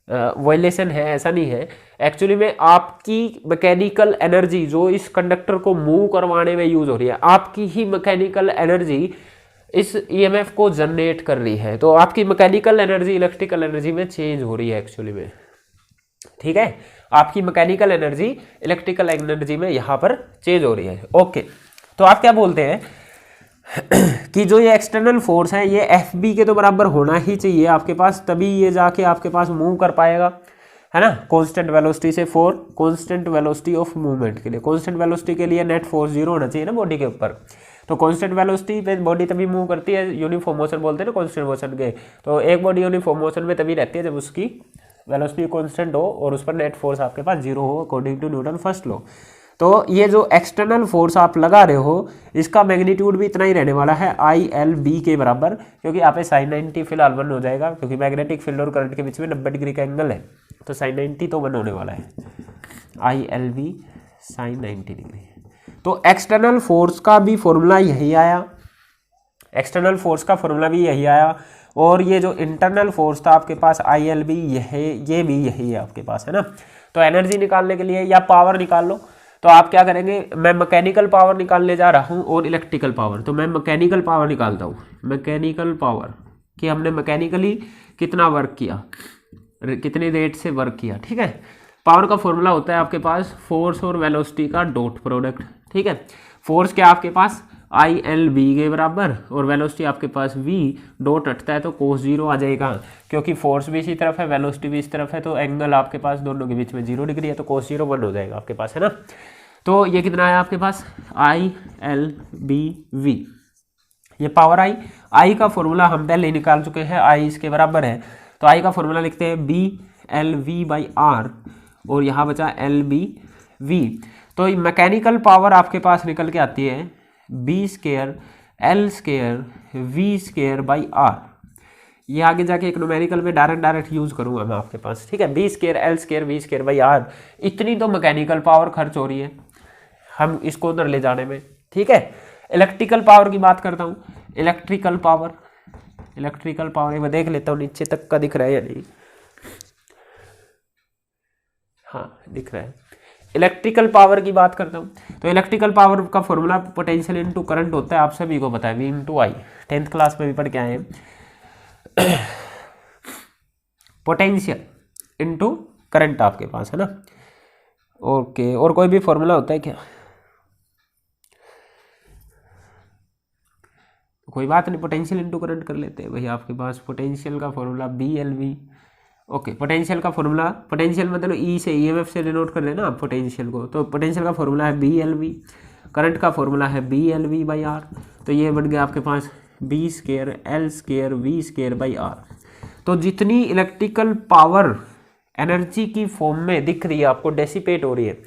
वायलेशन है, ऐसा नहीं है। एक्चुअली में आपकी मैकेनिकल एनर्जी जो इस कंडक्टर को मूव करवाने में यूज हो रही है, आपकी ही मैकेनिकल एनर्जी इस ईएमएफ को जनरेट कर रही है। तो आपकी मैकेनिकल एनर्जी इलेक्ट्रिकल एनर्जी में चेंज हो रही है एक्चुअली में, ठीक है। आपकी मैकेनिकल एनर्जी इलेक्ट्रिकल एनर्जी में यहाँ पर चेंज हो रही है। ओके, तो आप क्या बोलते हैं कि जो ये एक्सटर्नल फोर्स है ये एफ बी के तो बराबर होना ही चाहिए आपके पास, तभी ये जाके आपके पास मूव कर पाएगा, है ना। कांस्टेंट वेलोसिटी से for constant velocity of movement के लिए, कांस्टेंट वेलोसिटी के लिए नेट फोर्स 0 होना चाहिए ना बॉडी के ऊपर। तो कांस्टेंट वेलोसिटी पे बॉडी तभी मूव करती है, यूनिफॉर्म मोशन बोलते हैं ना कांस्टेंट मोशन के। तो एक बॉडी यूनिफॉर्म मोशन में तभी रहती है जब उसकी वेलोसिटी कांस्टेंट हो और उस पर नेट फोर्स आपके पास 0 हो, according to Newton first law. तो ये जो एक्सटर्नल फोर्स आप लगा रहे हो इसका मैग्नीट्यूड भी इतना ही रहने वाला है, आई एल बी के बराबर, क्योंकि यहाँ पे साइन 90 फिलहाल 1 हो जाएगा, क्योंकि मैग्नेटिक फील्ड और करंट के बीच में 90 डिग्री का एंगल है, तो साइन 90 तो 1 होने वाला है, I L B sine 90 degree. तो एक्सटर्नल फोर्स का भी फॉर्मूला यही आया, एक्सटर्नल फोर्स का फॉर्मूला भी यही आया, और ये जो इंटरनल फोर्स था आपके पास आई एल बी, ये भी यही है आपके पास, है ना। तो एनर्जी निकालने के लिए या पावर निकाल लो, तो आप क्या करेंगे, मैं मैकेनिकल पावर निकालने जा रहा हूँ और इलेक्ट्रिकल पावर, तो मैं मैकेनिकल पावर निकालता हूँ। मैकेनिकल पावर कि हमने मैकेनिकली कितना वर्क किया, कितनी रेट से वर्क किया, ठीक है। पावर का फॉर्मूला होता है आपके पास फोर्स और वेलोसिटी का डॉट प्रोडक्ट, ठीक है। फोर्स क्या आपके पास आई एल बी के बराबर और वेलोसिटी आपके पास v डॉट हटता है तो cos 0 आ जाएगा, क्योंकि फोर्स भी इसी तरफ है वेलोसिटी भी इस तरफ है, तो एंगल आपके पास दोनों के बीच में 0 डिग्री है, तो cos 0 1 हो जाएगा आपके पास, है ना। तो ये कितना है आपके पास आई एल बी वी, ये पावर आई का फॉर्मूला हम पहले ही निकाल चुके हैं, आई इसके बराबर है, तो आई का फॉर्मूला लिखते हैं B L V by R, और यहाँ बचा एल बी वी। तो मैकेनिकल पावर आपके पास निकल के आती है B square L square V square by R. ये आगे जाके एक न्यूमेरिकल में डायरेक्ट यूज करूंगा मैं आपके पास, ठीक है। B square L square V square by R, इतनी तो मैकेनिकल पावर खर्च हो रही है हम इसको उधर ले जाने में, ठीक है। इलेक्ट्रिकल पावर की बात करता हूँ, इलेक्ट्रिकल पावर मैं देख लेता हूँ नीचे तक का दिख रहा है या नहीं, हाँ दिख रहा है। इलेक्ट्रिकल पावर की बात करता हूँ, तो इलेक्ट्रिकल पावर का फॉर्मूला पोटेंशियल इनटू करंट होता है, आप सभी को पता है, we into I, 10th class में भी पढ़ के आए हैं। पोटेंशियल इनटू करंट आपके पास है ना, ओके। और कोई भी फॉर्मूला होता है क्या? कोई बात नहीं, पोटेंशियल इनटू करंट कर लेते हैं भैया। आपके पास पोटेंशियल का formula B L V, okay. Potential का फॉर्मूला, पोटेंशियल मतलब ई से ईएमएफ से डिनोट कर लेना आप पोटेंशियल को, तो पोटेंशियल का फॉर्मूला है बी एल वी, करंट का फॉर्मूला है B L V by R, तो ये बन गया आपके पास B square L square V square by R. तो जितनी इलेक्ट्रिकल पावर एनर्जी की फॉर्म में दिख रही है आपको, डेसिपेट हो रही है,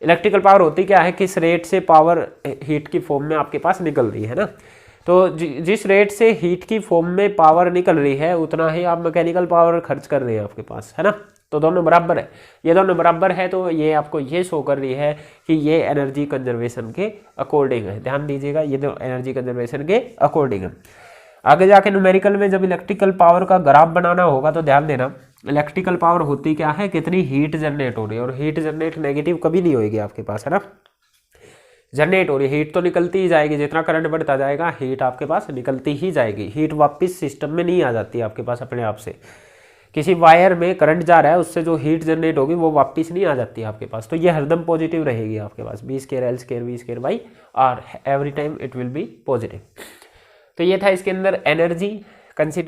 इलेक्ट्रिकल पावर होती क्या है, किस रेट से पावर हीट की फॉर्म में आपके पास निकल रही है ना। तो जिस रेट से हीट की फॉर्म में पावर निकल रही है उतना ही आप मैकेनिकल पावर खर्च कर रहे हैं आपके पास, है ना। तो दोनों बराबर है, ये दोनों बराबर है, तो ये आपको ये शो कर रही है कि ये एनर्जी कंजर्वेशन के अकॉर्डिंग है। ध्यान दीजिएगा, ये तो एनर्जी कंजर्वेशन के अकॉर्डिंग है। आगे जाके न्यूमेरिकल में जब इलेक्ट्रिकल पावर का ग्राफ बनाना होगा तो ध्यान देना, इलेक्ट्रिकल पावर होती क्या है, कितनी हीट जनरेट हो रही है, और हीट जनरेट नेगेटिव कभी नहीं होगी आपके पास, है ना। जनरेट हो रही है हीट तो निकलती ही जाएगी, जितना करंट बढ़ता जाएगा हीट आपके पास निकलती ही जाएगी, हीट वापस सिस्टम में नहीं आ जाती आपके पास अपने आप से। किसी वायर में करंट जा रहा है उससे जो हीट जनरेट होगी वो वापस नहीं आ जाती आपके पास, तो ये हरदम पॉजिटिव रहेगी आपके पास, B square L square V square by R, every time it will be positive. तो ये था इसके अंदर एनर्जी कंसिडर